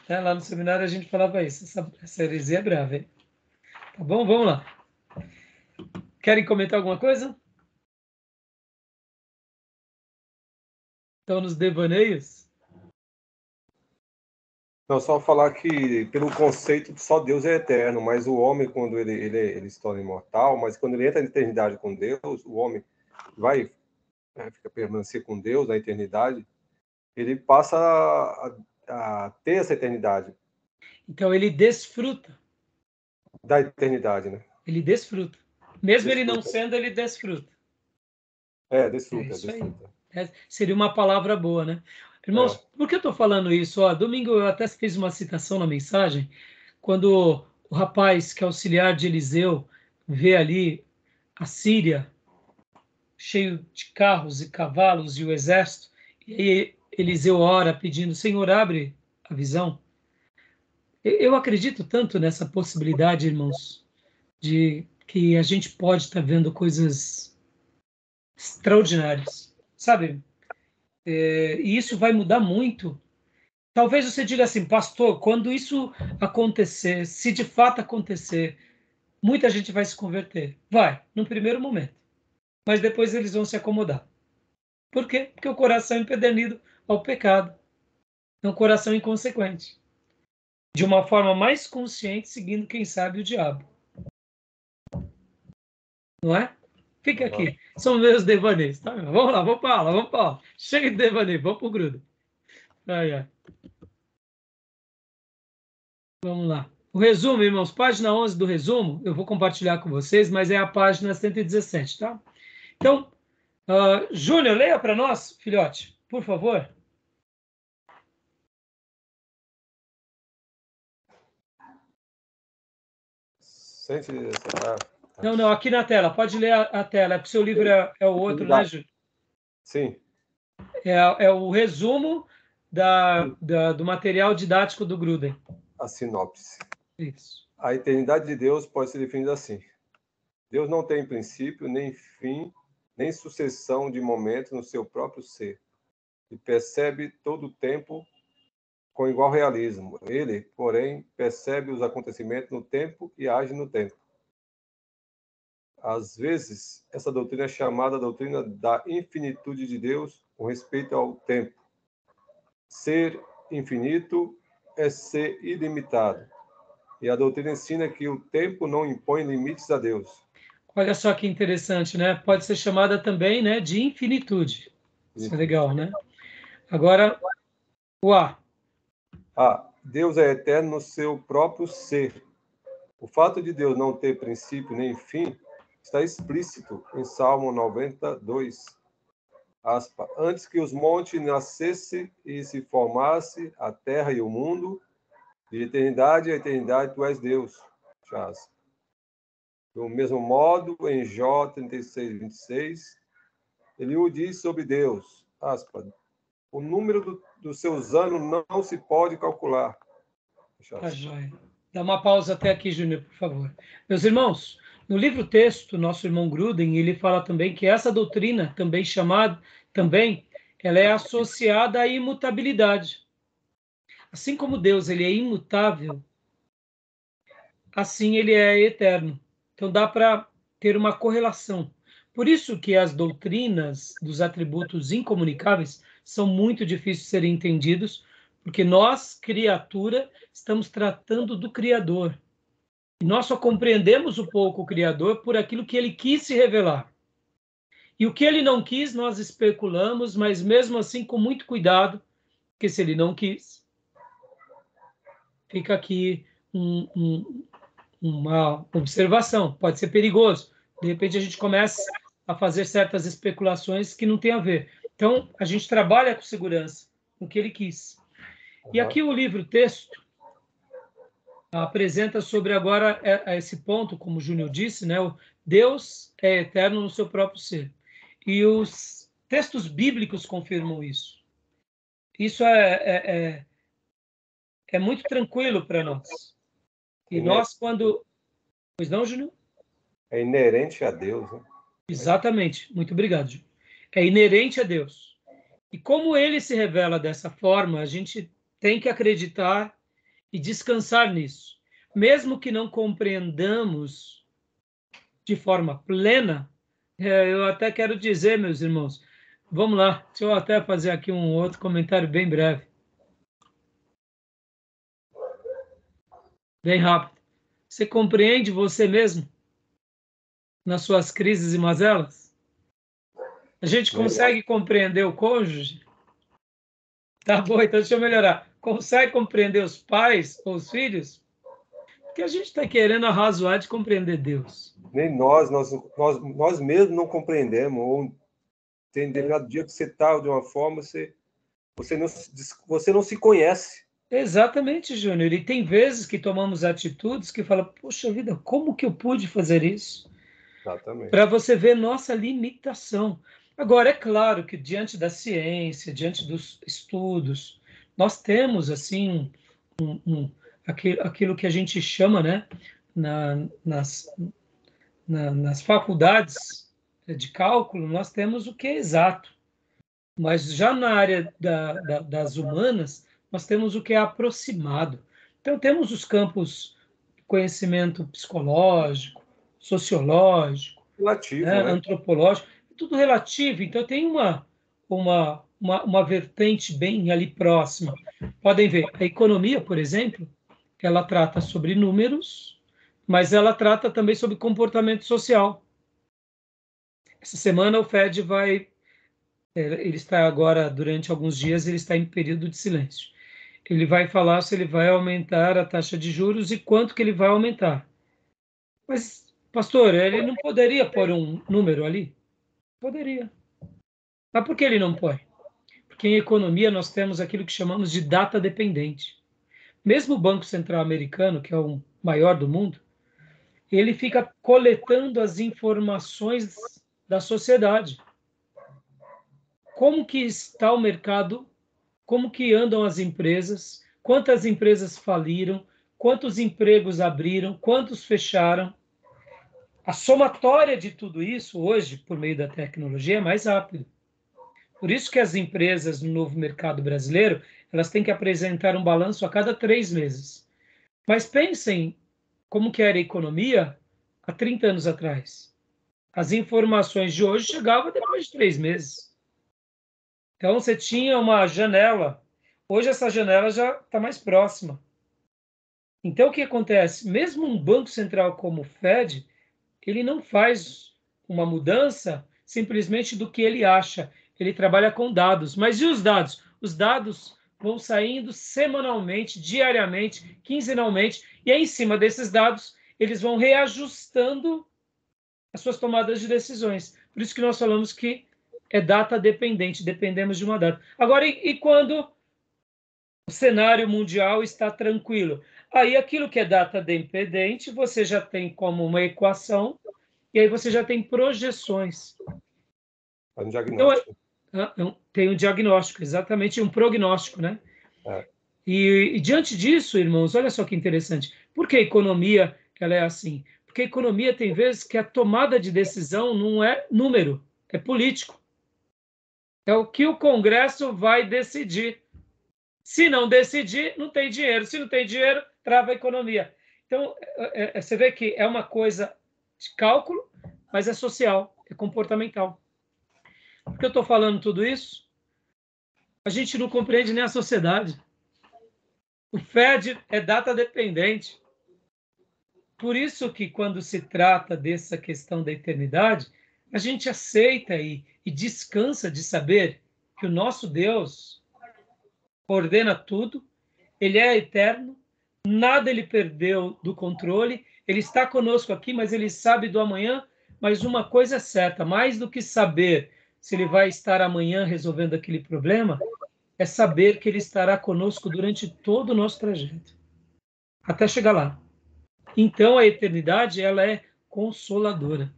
lá no seminário a gente falava isso. Essa heresia é brava, hein? Tá bom? Vamos lá. Querem comentar alguma coisa? Estão nos devaneios? Não, só falar que, pelo conceito, só Deus é eterno, mas o homem, quando ele se torna imortal, mas quando ele entra na eternidade com Deus, o homem vai fica permanecer com Deus na eternidade, ele passa a ter essa eternidade. Então ele desfruta. Da eternidade, né? Ele desfruta. Mesmo ele não sendo, ele desfruta. Desfruta. É isso aí. Seria uma palavra boa, né? Irmãos, por que eu estou falando isso? Domingo eu até fiz uma citação na mensagem, quando o rapaz que é auxiliar de Eliseu vê ali a Síria cheio de carros e cavalos e o exército, e aí Eliseu ora pedindo, Senhor, abre a visão. Eu acredito tanto nessa possibilidade, irmãos, de que a gente pode estar vendo coisas extraordinárias, sabe? E isso vai mudar muito. Talvez você diga assim, pastor, quando isso acontecer, se de fato acontecer, muita gente vai se converter. Vai, no primeiro momento. Mas depois eles vão se acomodar. Por quê? Porque o coração é empedernido ao pecado. É um coração inconsequente. De uma forma mais consciente, seguindo, quem sabe, o diabo. Não é? Fica aqui. São meus devaneios. Tá? Vamos lá, vamos para aula. Chega de devaneio, vamos para o grudo. Ai. Vamos lá. O resumo, irmãos, página 11 do resumo, eu vou compartilhar com vocês, mas é a página 117, tá? Então, Júnior, leia para nós, filhote, por favor. Não, aqui na tela, pode ler a tela, é porque o seu livro é o outro, né, Júnior? Sim. É o resumo do material didático do Gruden. A sinopse. Isso. A eternidade de Deus pode ser definida assim. Deus não tem princípio, nem fim, nem sucessão de momentos no seu próprio ser. E percebe todo o tempo com igual realismo. Ele, porém, percebe os acontecimentos no tempo e age no tempo. Às vezes, essa doutrina é chamada doutrina da infinitude de Deus com respeito ao tempo. Ser infinito é ser ilimitado. E a doutrina ensina que o tempo não impõe limites a Deus. Olha só que interessante, né? Pode ser chamada também, né, de infinitude. Isso é legal, né? Agora, o A. Deus é eterno no seu próprio ser. O fato de Deus não ter princípio nem fim está explícito em Salmo 92. Antes que os montes nascessem e se formasse a terra e o mundo, de eternidade a eternidade tu és Deus. Do mesmo modo, em Jó 36, 26, ele o diz sobre Deus, o número dos seus anos não se pode calcular. Tá joia. Dá uma pausa até aqui, Júnior, por favor. Meus irmãos, no livro texto, nosso irmão Gruden, ele fala também que essa doutrina, ela é associada à imutabilidade. Assim como Deus ele é imutável, assim ele é eterno. Então dá para ter uma correlação. Por isso que as doutrinas dos atributos incomunicáveis são muito difíceis de serem entendidos, porque nós, criatura, estamos tratando do Criador. E nós só compreendemos um pouco o Criador por aquilo que ele quis se revelar. E o que ele não quis, nós especulamos, mas mesmo assim com muito cuidado, porque se ele não quis, fica aqui uma observação, pode ser perigoso. De repente a gente começa a fazer certas especulações que não tem a ver. Então, a gente trabalha com segurança, com o que ele quis. E aqui o livro-texto apresenta sobre agora esse ponto, como o Júnior disse, né? O Deus é eterno no seu próprio ser. E os textos bíblicos confirmam isso. Isso é muito tranquilo para nós. E nós, quando... Pois não, Júnior? É inerente a Deus, né? Exatamente. Muito obrigado, Júnior. É inerente a Deus. E como ele se revela dessa forma, a gente tem que acreditar e descansar nisso. Mesmo que não compreendamos de forma plena, eu até quero dizer, meus irmãos, vamos lá, deixa eu até fazer aqui um outro comentário bem breve. Bem rápido. Você compreende você mesmo nas suas crises e mazelas? A gente consegue compreender o cônjuge? Tá bom, então deixa eu melhorar. Consegue compreender os pais ou os filhos? Porque a gente está querendo arrazoar de compreender Deus. Nem nós mesmos não compreendemos. Ou tem determinado dia que você está de uma forma, você não se conhece. Exatamente, Júnior. E tem vezes que tomamos atitudes que fala, poxa vida, como que eu pude fazer isso? Exatamente. Para você ver nossa limitação. Agora, é claro que diante da ciência, diante dos estudos, nós temos assim aquilo que a gente chama, né, nas faculdades de cálculo, nós temos o que é exato. Mas já na área das humanas, nós temos o que é aproximado. Então, temos os campos de conhecimento psicológico, sociológico, Relativo, né? antropológico, tudo relativo. Então, tem uma vertente bem ali próxima. Podem ver, a economia, por exemplo, ela trata sobre números, mas ela trata também sobre comportamento social. Essa semana o Fed ele está agora, durante alguns dias, ele está em período de silêncio. Ele vai falar se ele vai aumentar a taxa de juros e quanto que ele vai aumentar. Mas, pastor, ele não poderia pôr um número ali? Poderia. Mas por que ele não põe? Porque em economia nós temos aquilo que chamamos de data dependente. Mesmo o Banco Central Americano, que é o maior do mundo, ele fica coletando as informações da sociedade. Como que está o mercado, como que andam as empresas, quantas empresas faliram, quantos empregos abriram, quantos fecharam. A somatória de tudo isso, hoje, por meio da tecnologia, é mais rápido. Por isso que as empresas no novo mercado brasileiro, elas têm que apresentar um balanço a cada 3 meses. Mas pensem como que era a economia há 30 anos atrás. As informações de hoje chegavam depois de 3 meses. Então, você tinha uma janela. Hoje, essa janela já está mais próxima. Então, o que acontece? Mesmo um banco central como o Fed, ele não faz uma mudança simplesmente do que ele acha. Ele trabalha com dados. Mas e os dados? Os dados vão saindo semanalmente, diariamente, quinzenalmente. E aí, em cima desses dados, eles vão reajustando as suas tomadas de decisões. Por isso que nós falamos que é data dependente, dependemos de uma data. Agora, e quando o cenário mundial está tranquilo? Aí, aquilo que é data dependente, você já tem como uma equação, e aí você já tem projeções. É um diagnóstico. Então, tem um diagnóstico, exatamente, um prognóstico, né? É. E diante disso, irmãos, olha só que interessante. Por que a economia ela é assim? Porque a economia tem vezes que a tomada de decisão não é número, é político. É o que o Congresso vai decidir. Se não decidir, não tem dinheiro. Se não tem dinheiro, trava a economia. Então, você vê que é uma coisa de cálculo, mas é social, é comportamental. Por que eu estou falando tudo isso? A gente não compreende nem a sociedade. O Fed é data dependente. Por isso que, quando se trata dessa questão da eternidade, a gente aceita e descansa de saber que o nosso Deus ordena tudo, ele é eterno, nada ele perdeu do controle, ele está conosco aqui, mas ele sabe do amanhã. Mas uma coisa é certa, mais do que saber se ele vai estar amanhã resolvendo aquele problema, é saber que ele estará conosco durante todo o nosso trajeto, até chegar lá. Então, a eternidade, ela é consoladora,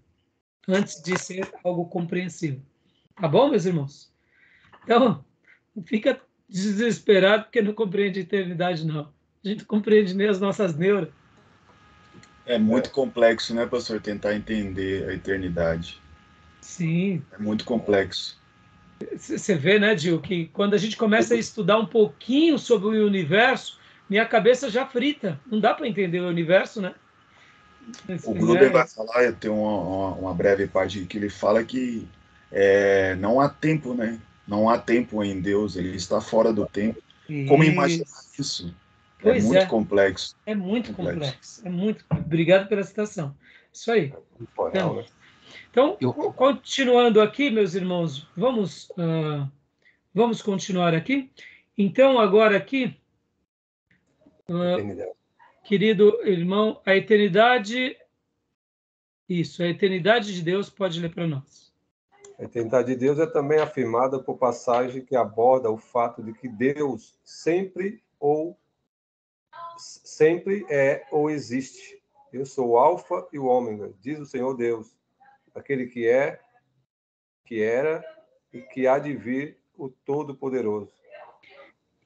antes de ser algo compreensivo. Tá bom, meus irmãos? Então, não fica desesperado porque não compreende a eternidade, não. A gente compreende nem as nossas neuras. É muito complexo, né, pastor, tentar entender a eternidade. Sim. É muito complexo. Você vê, né, Gil, que quando a gente começa a estudar um pouquinho sobre o universo, minha cabeça já frita. Não dá para entender o universo, né? O Gruber vai falar, eu tenho uma breve parte que ele fala que não há tempo, né? Não há tempo em Deus, ele está fora do tempo. Como imaginar isso? Pois muito complexo. É muito complexo. É muito. Obrigado pela citação. Isso aí. Então, continuando aqui, meus irmãos, vamos continuar aqui. Então, agora aqui, querido irmão, a eternidade. Isso, a eternidade de Deus, pode ler para nós. A eternidade de Deus é também afirmada por passagem que aborda o fato de que Deus sempre é ou existe. Eu sou o Alfa e o Ômega, diz o Senhor Deus, aquele que é, que era e que há de vir, o Todo-Poderoso.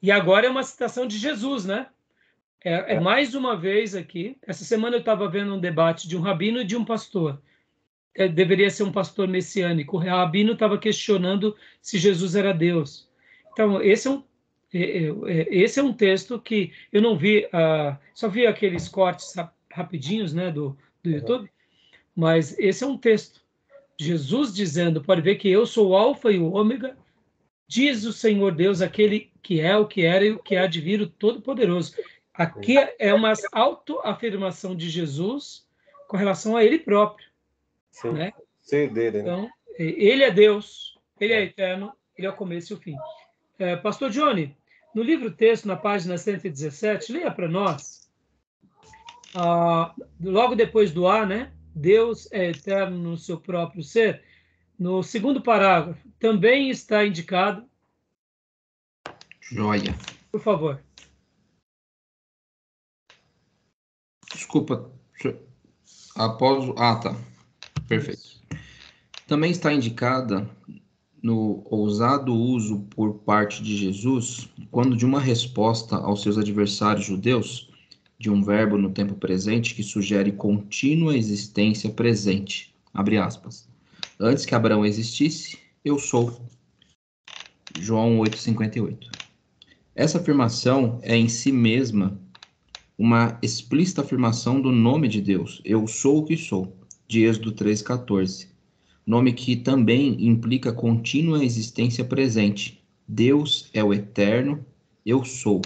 E agora é uma citação de Jesus, né? Mais uma vez aqui. Essa semana eu estava vendo um debate de um rabino e de um pastor. Deveria ser um pastor messiânico. O rabino estava questionando se Jesus era Deus. Então, esse é um texto que eu não vi, só vi aqueles cortes rapidinhos, né, do YouTube, mas esse é um texto. Jesus dizendo, pode ver que eu sou o Alfa e o Ômega, diz o Senhor Deus, aquele que é, o que era e o que há de vir, o Todo-Poderoso. Aqui é uma autoafirmação de Jesus com relação a ele próprio. Sim, né? Ser dele, né? Então, ele é Deus, ele é eterno, ele é o começo e o fim. Pastor Johnny, no livro texto, na página 117, leia para nós, logo depois do A, né? Deus é eterno no seu próprio ser. No segundo parágrafo, também está indicado. Joia. Por favor. Desculpa. Após. Tá. Perfeito. Também está indicada no ousado uso por parte de Jesus, quando de uma resposta aos seus adversários judeus, de um verbo no tempo presente que sugere contínua existência presente. Abre aspas. Antes que Abraão existisse, eu sou. João 8,58. Essa afirmação é em si mesma uma explícita afirmação do nome de Deus. Eu sou o que sou, de Êxodo 3,14. Nome que também implica contínua existência presente. Deus é o eterno, eu sou,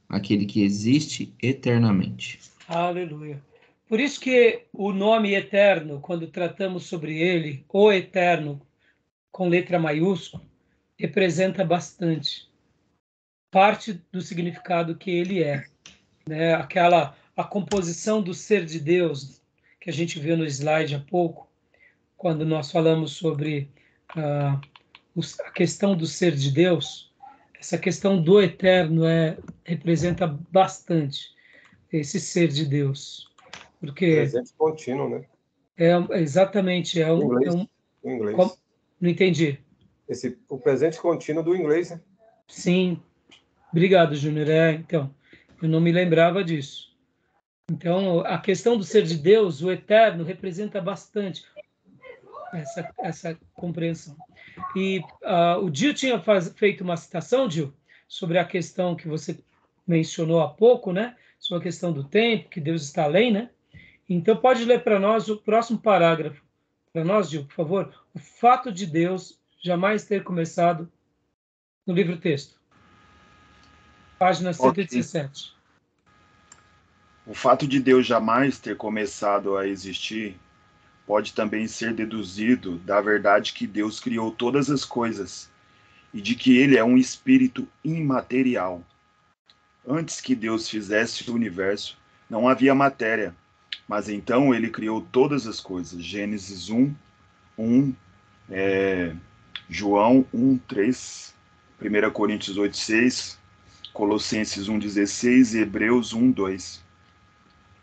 aquele que existe eternamente. Aleluia. Por isso que o nome eterno, quando tratamos sobre ele, o eterno, com letra maiúscula, representa bastante parte do significado que ele é, né? A composição do ser de Deus que a gente viu no slide há pouco, quando nós falamos sobre a questão do ser de Deus, essa questão do eterno representa bastante esse ser de Deus, porque presente contínuo, né? Exatamente Em inglês. Não entendi. O presente contínuo do inglês, né? Sim, obrigado, Júnior. Então, eu não me lembrava disso. Então, a questão do ser de Deus, o eterno, representa bastante essa compreensão. E o Gil tinha feito uma citação, Gil, sobre a questão que você mencionou há pouco, né? Sobre a questão do tempo, que Deus está além, né? Então, pode ler para nós o próximo parágrafo. Para nós, Gil, por favor. O fato de Deus jamais ter começado no livro-texto. Página 117. O fato de Deus jamais ter começado a existir pode também ser deduzido da verdade que Deus criou todas as coisas e de que ele é um espírito imaterial. Antes que Deus fizesse o universo, não havia matéria, mas então ele criou todas as coisas. Gênesis 1, João 1:3, 1 Coríntios 8:6, Colossenses 1:16 e Hebreus 1:2.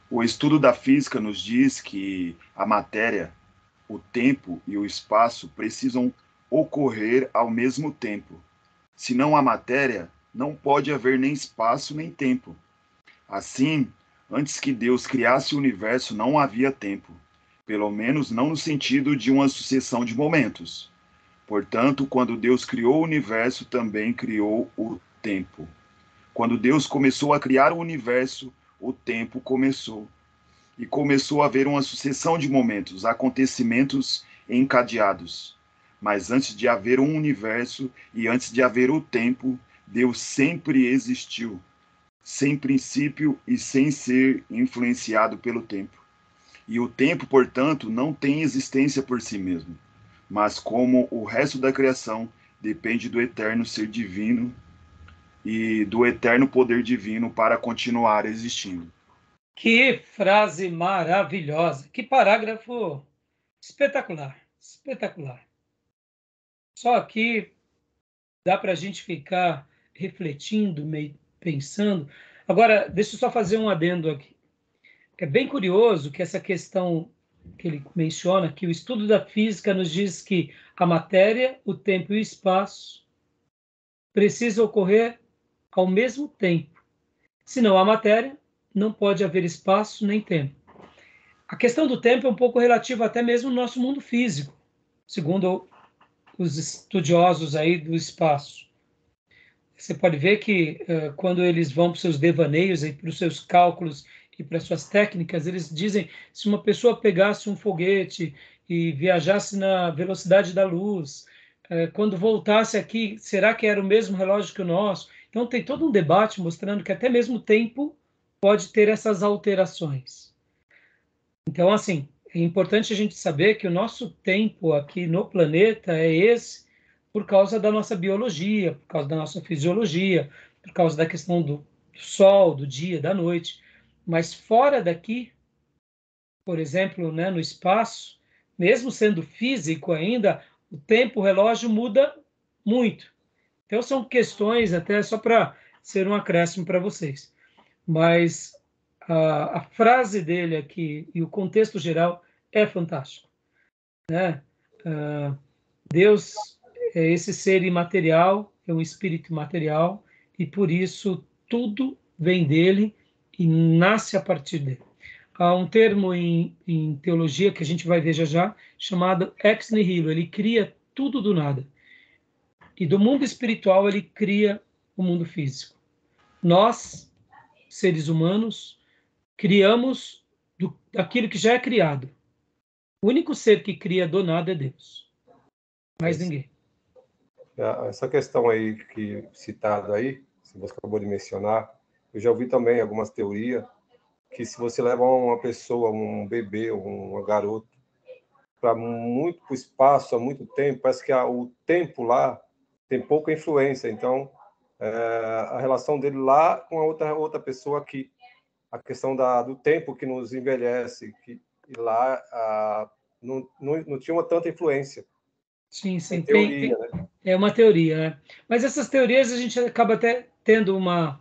O estudo da física nos diz que a matéria, o tempo e o espaço precisam ocorrer ao mesmo tempo. Se não há matéria, não pode haver nem espaço nem tempo. Assim, antes que Deus criasse o universo, não havia tempo, pelo menos não no sentido de uma sucessão de momentos. Portanto, quando Deus criou o universo, também criou o tempo. Quando Deus começou a criar o universo, o tempo começou. E começou a haver uma sucessão de momentos, acontecimentos encadeados. Mas antes de haver um universo e antes de haver o tempo, Deus sempre existiu, sem princípio e sem ser influenciado pelo tempo. E o tempo, portanto, não tem existência por si mesmo, mas como o resto da criação depende do eterno ser divino e do eterno poder divino para continuar existindo. Que frase maravilhosa! Que parágrafo espetacular! Espetacular! Só aqui dá para a gente ficar refletindo, meio pensando. Agora, deixa eu só fazer um adendo aqui. É bem curioso que essa questão que ele menciona, que o estudo da física nos diz que a matéria, o tempo e o espaço precisam ocorrer ao mesmo tempo. Se não há matéria, não pode haver espaço nem tempo. A questão do tempo é um pouco relativa até mesmo no nosso mundo físico, segundo os estudiosos aí do espaço. Você pode ver que quando eles vão para os seus devaneios, para os seus cálculos e para as suas técnicas, eles dizem se uma pessoa pegasse um foguete e viajasse na velocidade da luz, quando voltasse aqui, será que era o mesmo relógio que o nosso? Então tem todo um debate mostrando que até mesmo o tempo pode ter essas alterações. Então, assim, é importante a gente saber que o nosso tempo aqui no planeta é esse por causa da nossa biologia, por causa da nossa fisiologia, por causa da questão do sol, do dia, da noite. Mas fora daqui, por exemplo, né, no espaço, mesmo sendo físico ainda, o tempo, o relógio muda muito. Então, são questões até só para ser um acréscimo para vocês. Mas a frase dele aqui e o contexto geral é fantástico, né? Deus é esse ser imaterial, é um espírito imaterial, e por isso tudo vem dele e nasce a partir dele. Há um termo em teologia que a gente vai ver já, chamado ex nihilo. Ele cria tudo do nada. E do mundo espiritual ele cria o mundo físico. Nós, seres humanos, criamos daquilo que já é criado. O único ser que cria do nada é Deus. Mais ninguém. Essa questão aí que citada aí, se você acabou de mencionar, eu já ouvi também algumas teorias que se você leva uma pessoa, um bebê, um garoto, para muito espaço, há muito tempo, parece que o tempo lá tem pouca influência. Então, a relação dele lá com a outra pessoa aqui, a questão do tempo que nos envelhece, que lá não tinha uma tanta influência. Sim, sim. Teoria, né? É uma teoria, né? Mas essas teorias a gente acaba até tendo uma,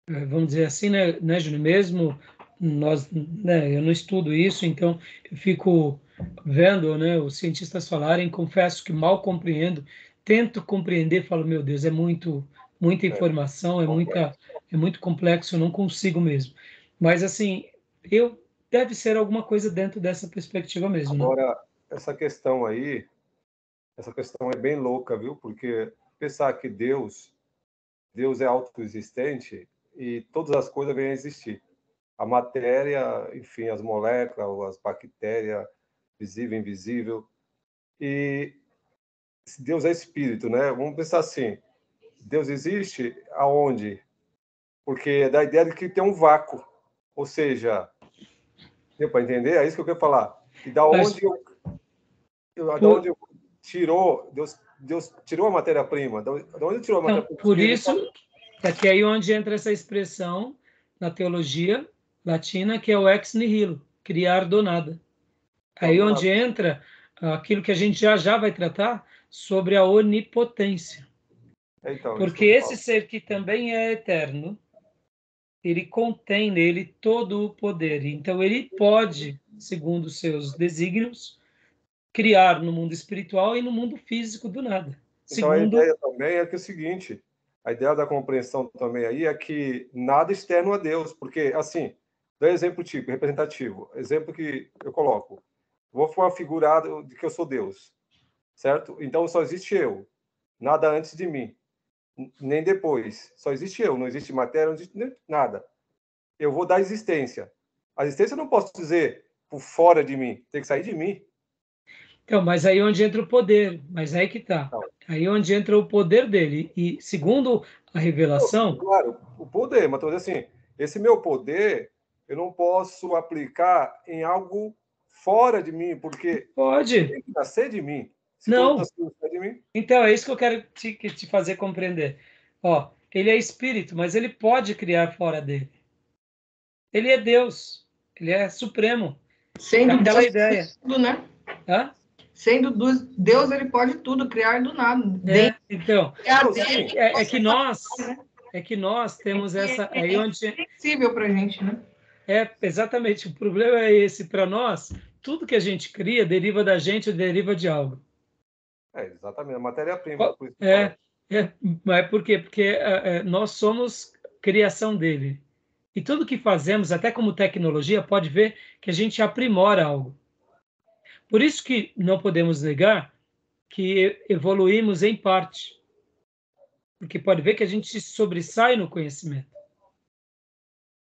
vamos dizer assim, né, Júnior? Mesmo nós, né, eu não estudo isso, então eu fico vendo, né, os cientistas falarem, confesso que mal compreendo, tento compreender, falo, meu Deus, é muita informação, é muito complexo, eu não consigo mesmo. Mas, assim, deve ser alguma coisa dentro dessa perspectiva mesmo, né? Agora, essa questão é bem louca, viu? Porque pensar que Deus é autoexistente e todas as coisas vêm a existir. A matéria, enfim, as moléculas, as bactérias, visível, invisível. E Deus é espírito, né? Vamos pensar assim, Deus existe aonde? Porque é da ideia de que tem um vácuo. Ou seja, deu para entender? É isso que eu quero falar. E da onde tirou, Deus tirou a matéria-prima. Da onde tirou a matéria-prima? Por isso, é que aí onde entra essa expressão na teologia latina, que é o ex nihilo, criar do nada. Aí onde entra aquilo que a gente já vai tratar sobre a onipotência. Então, Porque esse ser que também é eterno, ele contém nele todo o poder. Então, ele pode, segundo os seus desígnios, criar no mundo espiritual e no mundo físico do nada. Então, a ideia também é que é o seguinte, a ideia da compreensão também aí é que nada externo a Deus, porque, assim, dá exemplo tipo, representativo, exemplo que eu coloco, vou formar figurado de que eu sou Deus, certo? Então, só existe eu, nada antes de mim, nem depois, só existe eu, não existe matéria, não existe nada. Eu vou dar existência. A existência eu não posso dizer por fora de mim, tem que sair de mim. Então, mas aí onde entra o poder, mas aí que tá. Aí onde entra o poder dele. E segundo a revelação... Claro, o poder, mas estou dizendo assim, esse meu poder eu não posso aplicar em algo fora de mim, porque pode. Tem que nascer de mim. Se não. Nascer de mim. Então, é isso que eu quero te fazer compreender. Ó, ele é espírito, mas ele pode criar fora dele. Ele é Deus. Ele é supremo. Sendo aquela Deus, ideia. Tudo, né? Hã? Sendo Deus, ele pode tudo, criar do nada. Então, é que nós temos essa... Aí onde... É possível para a gente, né? Exatamente. O problema é esse. Para nós, tudo que a gente cria deriva da gente, deriva de algo. Exatamente. A matéria-prima. Mas por quê? Porque nós somos criação dele. E tudo que fazemos, até como tecnologia, pode ver que a gente aprimora algo. Por isso que não podemos negar que evoluímos em parte. Porque pode ver que a gente se sobressai no conhecimento.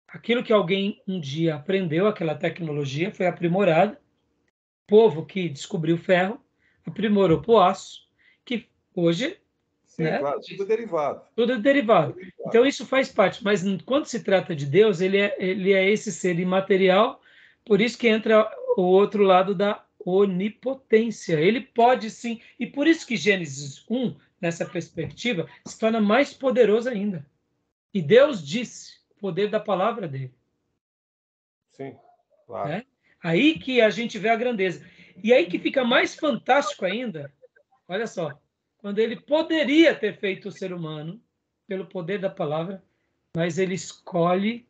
Aquilo que alguém um dia aprendeu, aquela tecnologia, foi aprimorada. O povo que descobriu o ferro aprimorou para o aço, que hoje... Sim, né? Claro, tudo é derivado. Tudo é derivado. Então, isso faz parte. Mas quando se trata de Deus, ele é esse ser imaterial, por isso que entra o outro lado da onipotência. Ele pode sim. E por isso que Gênesis 1, nessa perspectiva, se torna mais poderoso ainda. E Deus disse o poder da palavra dele. Sim, claro. Né? Aí que a gente vê a grandeza. E aí que fica mais fantástico ainda, olha só, quando ele poderia ter feito o ser humano pelo poder da palavra, mas ele escolhe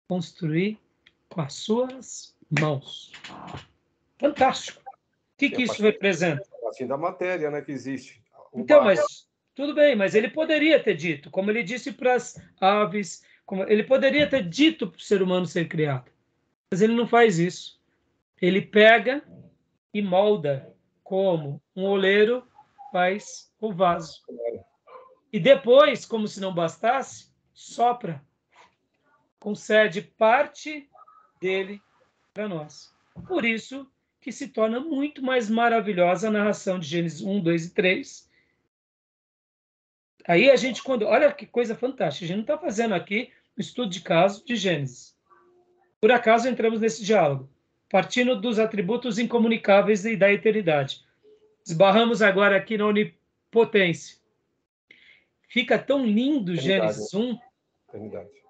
construir com as suas mãos. Fantástico. O que isso representa? A partir da matéria, né, que existe. Então, mas tudo bem, mas ele poderia ter dito, como ele disse para as aves, ele poderia ter dito para o ser humano ser criado, mas ele não faz isso. Ele pega e molda como um oleiro faz o vaso. E depois, como se não bastasse, sopra, concede parte dele para nós. Por isso que se torna muito mais maravilhosa a narração de Gênesis 1, 2 e 3. Aí a gente, olha que coisa fantástica, a gente não está fazendo aqui um estudo de caso de Gênesis. Por acaso entramos nesse diálogo, partindo dos atributos incomunicáveis e da eternidade. Esbarramos agora aqui na onipotência. Fica tão lindo Gênesis 1.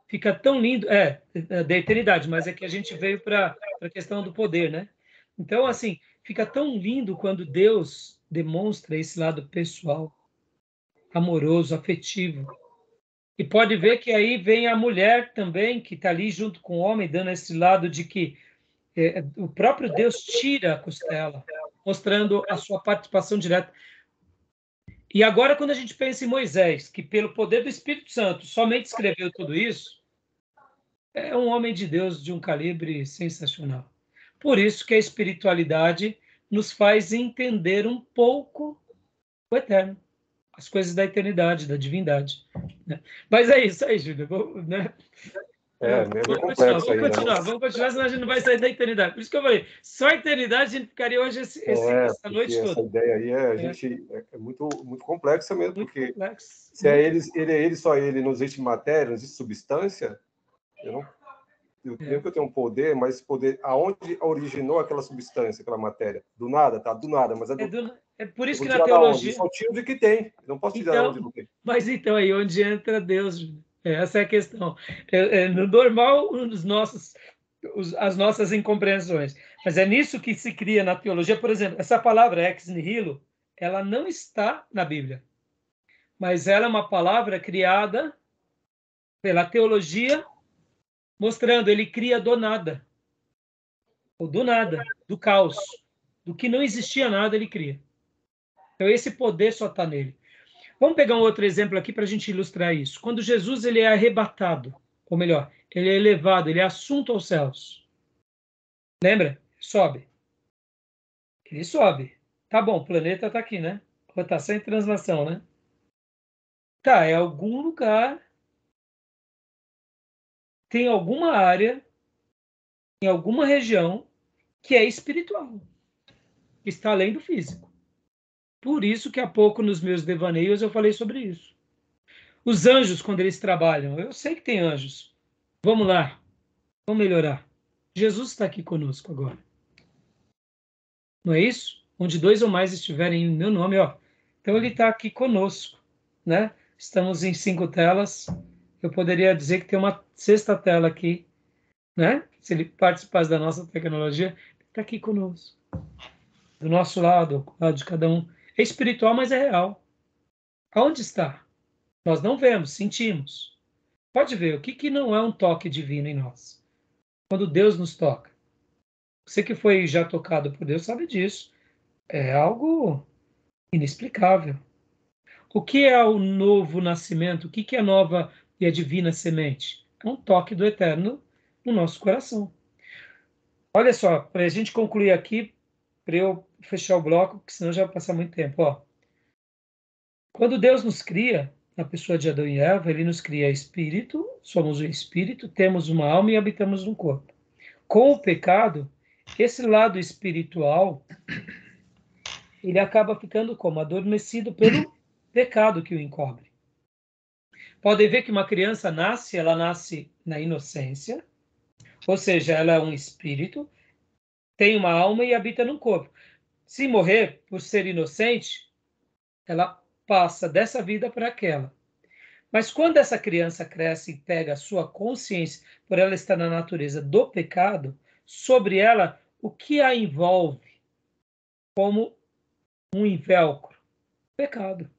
Fica tão lindo. Da eternidade, mas é que a gente veio para a questão do poder, né? Então, assim, fica tão lindo quando Deus demonstra esse lado pessoal, amoroso, afetivo. E pode ver que aí vem a mulher também, que está ali junto com o homem, dando esse lado de que o próprio Deus tira a costela, mostrando a sua participação direta. E agora, quando a gente pensa em Moisés, que pelo poder do Espírito Santo somente escreveu tudo isso, é um homem de Deus de um calibre sensacional. Por isso que a espiritualidade nos faz entender um pouco o eterno, as coisas da eternidade, da divindade. Né? Mas é isso aí, Júlio. Né? Vamos continuar, senão a gente não vai sair da eternidade. Por isso que eu falei, só a eternidade a gente ficaria hoje essa noite toda. Essa ideia aí é muito, muito complexa mesmo, muito porque complexo. Se é ele, só ele, não existe matéria, não existe substância, eu tenho que eu tenho um poder, mas poder, aonde originou aquela substância, aquela matéria? Do nada, tá? Do nada, mas é por isso que na teologia... Só tiro de que tem, não posso tirar onde não tem. Mas então aí, onde entra Deus... Essa é a questão. No normal, as nossas incompreensões. Mas é nisso que se cria na teologia. Por exemplo, essa palavra ex nihilo, ela não está na Bíblia, mas ela é uma palavra criada pela teologia, mostrando ele cria do nada, ou do nada, do caos, do que não existia nada, ele cria. Então esse poder só está nele. Vamos pegar um outro exemplo aqui para a gente ilustrar isso. Quando Jesus ele é arrebatado, ou melhor, ele é elevado, ele é assunto aos céus. Lembra? Sobe. Ele sobe. Tá bom, o planeta está aqui, né? Rotação e translação, né? Tá, é algum lugar, tem alguma área, em alguma região, que é espiritual, que está além do físico. Por isso que há pouco nos meus devaneios eu falei sobre isso. Os anjos, quando eles trabalham, eu sei que tem anjos. Vamos lá, vamos melhorar. Jesus está aqui conosco agora. Não é isso? Onde 2 ou mais estiverem em meu nome, ó. Então ele está aqui conosco, né? Estamos em 5 telas. Eu poderia dizer que tem uma 6ª tela aqui, né? Se ele participasse da nossa tecnologia, ele está aqui conosco. Do nosso lado, do lado de cada um. É espiritual, mas é real. Aonde está? Nós não vemos, sentimos. Pode ver, o que não é um toque divino em nós? Quando Deus nos toca. Você que foi já tocado por Deus sabe disso. É algo inexplicável. O que é o novo nascimento? O que é a nova e a divina semente? É um toque do Eterno no nosso coração. Olha só, para a gente concluir aqui, para eu fechar o bloco, porque senão já vai passar muito tempo. Ó. Quando Deus nos cria, na pessoa de Adão e Eva, ele nos cria espírito, somos um espírito, temos uma alma e habitamos um corpo. Com o pecado, esse lado espiritual, ele acaba ficando como? Adormecido pelo pecado que o encobre. Podem ver que uma criança nasce, ela nasce na inocência, ou seja, ela é um espírito, tem uma alma e habita num corpo. Se morrer por ser inocente, ela passa dessa vida para aquela. Mas quando essa criança cresce e pega a sua consciência, por ela estar na natureza do pecado, sobre ela, o que a envolve como um invólucro? Pecado.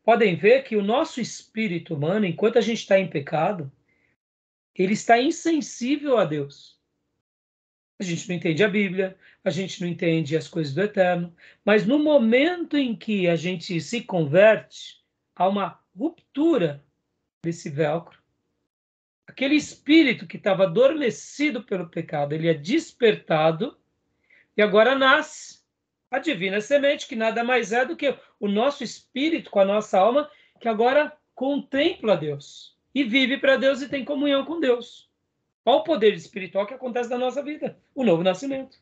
Podem ver que o nosso espírito humano, enquanto a gente está em pecado, ele está insensível a Deus. A gente não entende a Bíblia, a gente não entende as coisas do Eterno, mas no momento em que a gente se converte, há uma ruptura desse velcro. Aquele espírito que estava adormecido pelo pecado, ele é despertado e agora nasce a divina semente, que nada mais é do que o nosso espírito com a nossa alma, que agora contempla Deus e vive para Deus e tem comunhão com Deus. Qual o poder espiritual que acontece na nossa vida? O novo nascimento.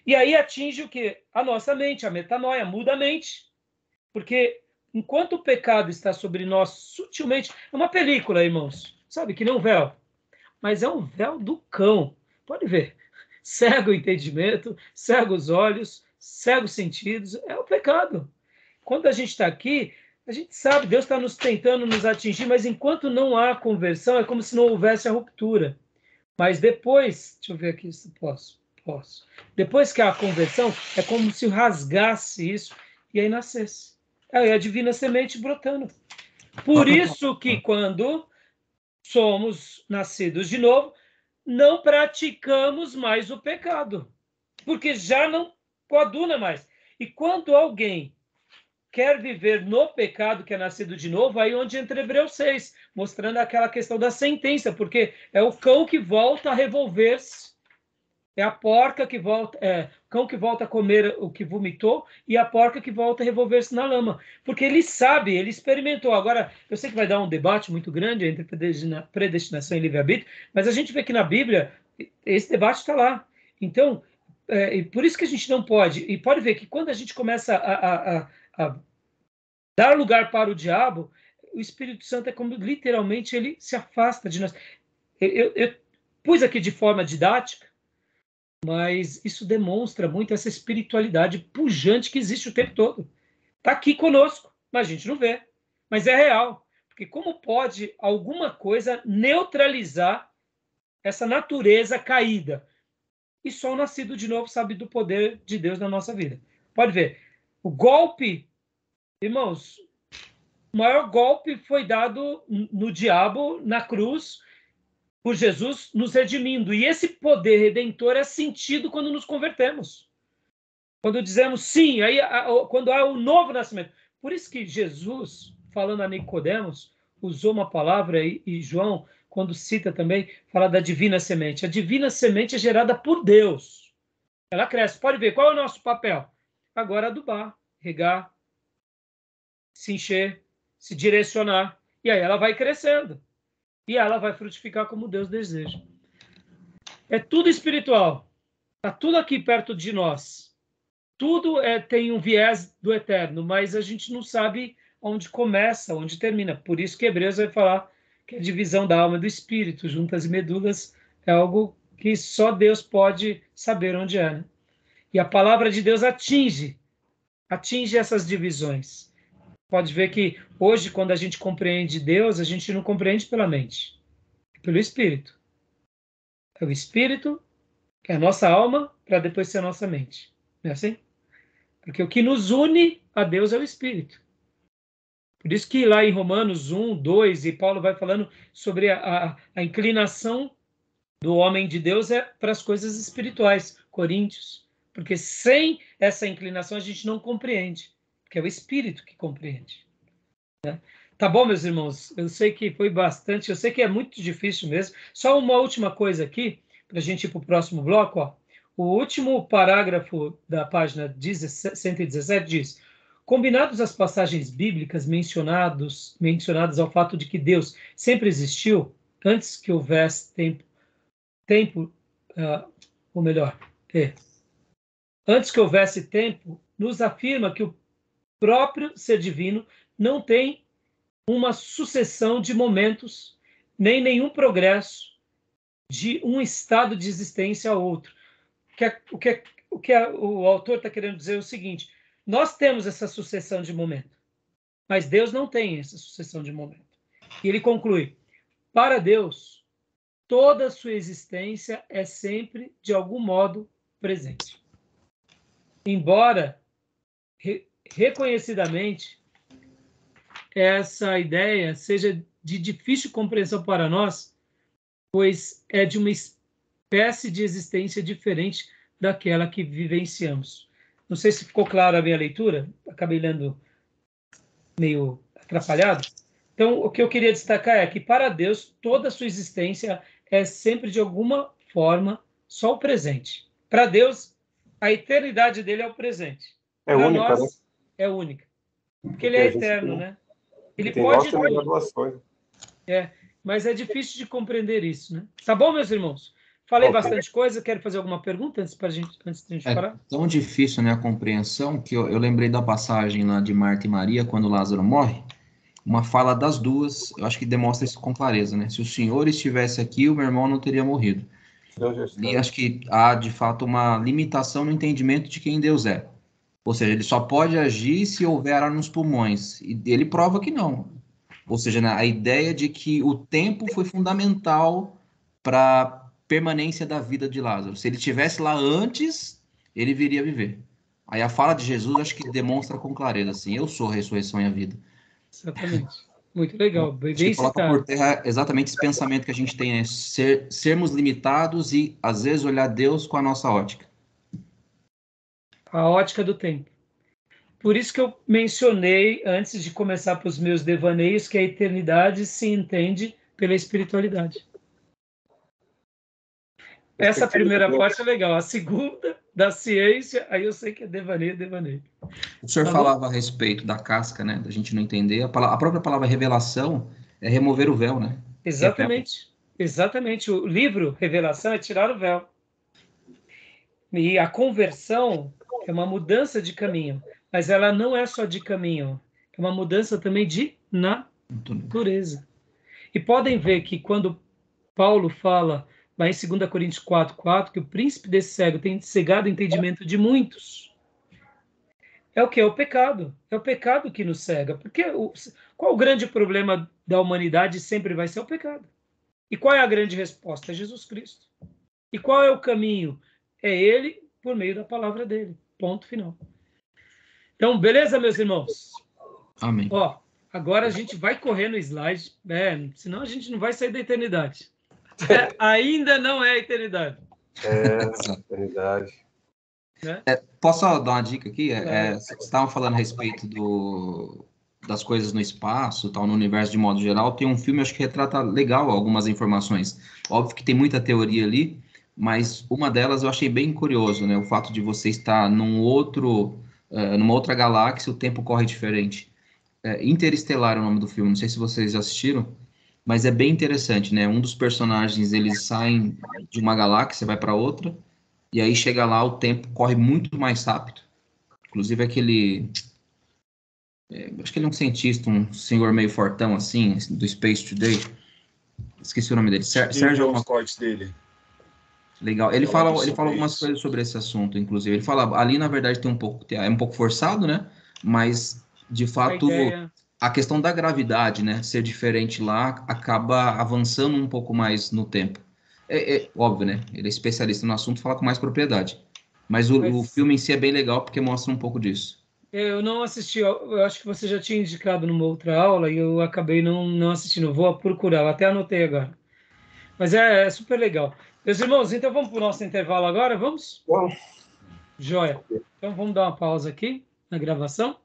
E aí atinge o quê? A nossa mente, a metanoia, muda a mente. Porque enquanto o pecado está sobre nós sutilmente, é uma película, irmãos, sabe, que nem um véu, mas é um véu do cão. Pode ver. Cega o entendimento, cega os olhos, cega os sentidos, é o pecado. Quando a gente está aqui, a gente sabe, Deus está nos tentando nos atingir, mas enquanto não há conversão, é como se não houvesse a ruptura. Mas depois, deixa eu ver aqui se posso. Depois que há a conversão, é como se rasgasse isso e aí nascesse. Aí a divina semente brotando. Por isso que quando somos nascidos de novo, não praticamos mais o pecado, porque já não coaduna mais. E quando alguém quer viver no pecado, que é nascido de novo, aí onde entra Hebreus 6, mostrando aquela questão da sentença, porque é o cão que volta a revolver-se, é a porca que volta, o cão que volta a comer o que vomitou e a porca que volta a revolver-se na lama, porque ele sabe, ele experimentou. Agora, eu sei que vai dar um debate muito grande entre predestinação e livre-arbítrio, mas a gente vê que na Bíblia esse debate está lá. Então, e por isso que a gente não pode, e pode ver que quando a gente começa a dar lugar para o diabo, o Espírito Santo é como literalmente ele se afasta de nós. Eu pus aqui de forma didática, mas isso demonstra muito essa espiritualidade pujante que existe o tempo todo. Está aqui conosco, mas a gente não vê. Mas é real. Porque como pode alguma coisa neutralizar essa natureza caída? E só o nascido de novo sabe do poder de Deus na nossa vida. Pode ver. O golpe, irmãos, o maior golpe foi dado no diabo, na cruz, por Jesus nos redimindo. E esse poder redentor é sentido quando nos convertemos. Quando dizemos sim, aí, quando há o novo nascimento. Por isso que Jesus, falando a Nicodemos, usou uma palavra, e João, quando cita também, fala da divina semente. A divina semente é gerada por Deus. Ela cresce. Pode ver, qual é o nosso papel? Agora adubar, regar, se encher, se direcionar. E aí ela vai crescendo. E ela vai frutificar como Deus deseja. É tudo espiritual. Está tudo aqui perto de nós. Tudo tem um viés do eterno, mas a gente não sabe onde começa, onde termina. Por isso que Hebreus vai falar que a divisão da alma e do espírito, juntas e medulas, é algo que só Deus pode saber onde é. Né? E a palavra de Deus atinge essas divisões. Pode ver que hoje, quando a gente compreende Deus, a gente não compreende pela mente, pelo Espírito. É o Espírito, que é a nossa alma, para depois ser a nossa mente. Não é assim? Porque o que nos une a Deus é o Espírito. Por isso que lá em Romanos 1, 2, e Paulo vai falando sobre a inclinação do homem de Deus para as coisas espirituais, Coríntios. Porque sem essa inclinação a gente não compreende, porque é o Espírito que compreende. Né? Tá bom, meus irmãos? Eu sei que foi bastante, eu sei que é muito difícil mesmo. Só uma última coisa aqui, para a gente ir para o próximo bloco. Ó. O último parágrafo da página 117 diz: combinados as passagens bíblicas mencionadas ao fato de que Deus sempre existiu, antes que houvesse ou melhor, antes que houvesse tempo, nos afirma que o próprio ser divino não tem uma sucessão de momentos, nem nenhum progresso de um estado de existência a outro. O que o autor está querendo dizer é o seguinte: nós temos essa sucessão de momento, mas Deus não tem essa sucessão de momento. E ele conclui: para Deus, toda a sua existência é sempre, de algum modo, presente. Embora, reconhecidamente, essa ideia seja de difícil compreensão para nós, pois é de uma espécie de existência diferente daquela que vivenciamos. Não sei se ficou claro a minha leitura, acabei lendo meio atrapalhado. Então, o que eu queria destacar é que, para Deus, toda a sua existência é sempre, de alguma forma, só o presente. Para Deus, a eternidade dele é o presente. É para única, nós, né? é única. Porque ele é eterno, né? Ele tem pode nossas graduações. Mas é difícil de compreender isso, né? Tá bom, meus irmãos? Falei bastante coisa. Quero fazer alguma pergunta antes de a gente parar? É tão difícil, né, a compreensão, que eu lembrei da passagem lá de Marta e Maria, quando Lázaro morre, uma fala das duas, eu acho que demonstra isso com clareza, né? Se o Senhor estivesse aqui, o meu irmão não teria morrido. E acho que há, de fato, uma limitação no entendimento de quem Deus é. Ou seja, ele só pode agir se houver ar nos pulmões. E ele prova que não. Ou seja, né, a ideia de que o tempo foi fundamental para a permanência da vida de Lázaro. Se ele estivesse lá antes, ele viria a viver. Aí a fala de Jesus acho que demonstra com clareza, assim, eu sou a ressurreição e a vida. Exatamente. Muito legal, bem Acho que coloca citado. por terra exatamente esse pensamento que a gente tem, né? Sermos limitados e, às vezes, olhar Deus com a nossa ótica. A ótica do tempo. Por isso que eu mencionei, antes de começar para os meus devaneios, que a eternidade se entende pela espiritualidade. Essa primeira parte é legal. A segunda, da ciência, aí eu sei que é devaneio. O senhor falava a respeito da casca, né? Da gente não entender. A própria palavra revelação é remover o véu, né? Exatamente. Exatamente. O livro Revelação é tirar o véu. E a conversão é uma mudança de caminho. Mas ela não é só de caminho. É uma mudança também de natureza. E podem ver que quando Paulo fala, lá em 2 Coríntios 4:4, que o príncipe desse cego tem cegado o entendimento de muitos. É o que? É o pecado. É o pecado que nos cega. Porque qual o grande problema da humanidade? Sempre vai ser o pecado. E qual é a grande resposta? É Jesus Cristo. E qual é o caminho? É ele por meio da palavra dele. Ponto final. Então, beleza, meus irmãos? Amém. Ó, agora a gente vai correr no slide, senão a gente não vai sair da eternidade. Ainda não é a eternidade. Verdade. Posso só dar uma dica aqui? Claro. Vocês estavam falando a respeito das coisas no espaço, tal, no universo de modo geral. Tem um filme, acho que retrata legal algumas informações. Óbvio que tem muita teoria ali, mas uma delas eu achei bem curioso, né? O fato de você estar numa outra galáxia, o tempo corre diferente. Interestelar é o nome do filme, não sei se vocês já assistiram, mas é bem interessante, né? Um dos personagens, eles saem de uma galáxia, vai para outra, e aí chega lá, o tempo corre muito mais rápido. Inclusive aquele... acho que ele é um cientista, um senhor meio fortão, assim, do Space Today. Esqueci o nome dele. Sérgio... os cortes dele. Legal. Ele fala algumas coisas sobre esse assunto, inclusive. Ele fala, ali, na verdade, é um pouco forçado, né? Mas, de fato, a questão da gravidade, né? Ser diferente lá, acaba avançando um pouco mais no tempo. Óbvio, né? Ele é especialista no assunto, fala com mais propriedade. Mas o filme em si é bem legal, porque mostra um pouco disso. Eu não assisti, eu acho que você já tinha indicado numa outra aula e eu acabei não assistindo. Vou procurar, eu até anotei agora. Mas é super legal. Meus irmãos, então vamos para o nosso intervalo agora, vamos? Bom, Joia. Então vamos dar uma pausa aqui na gravação.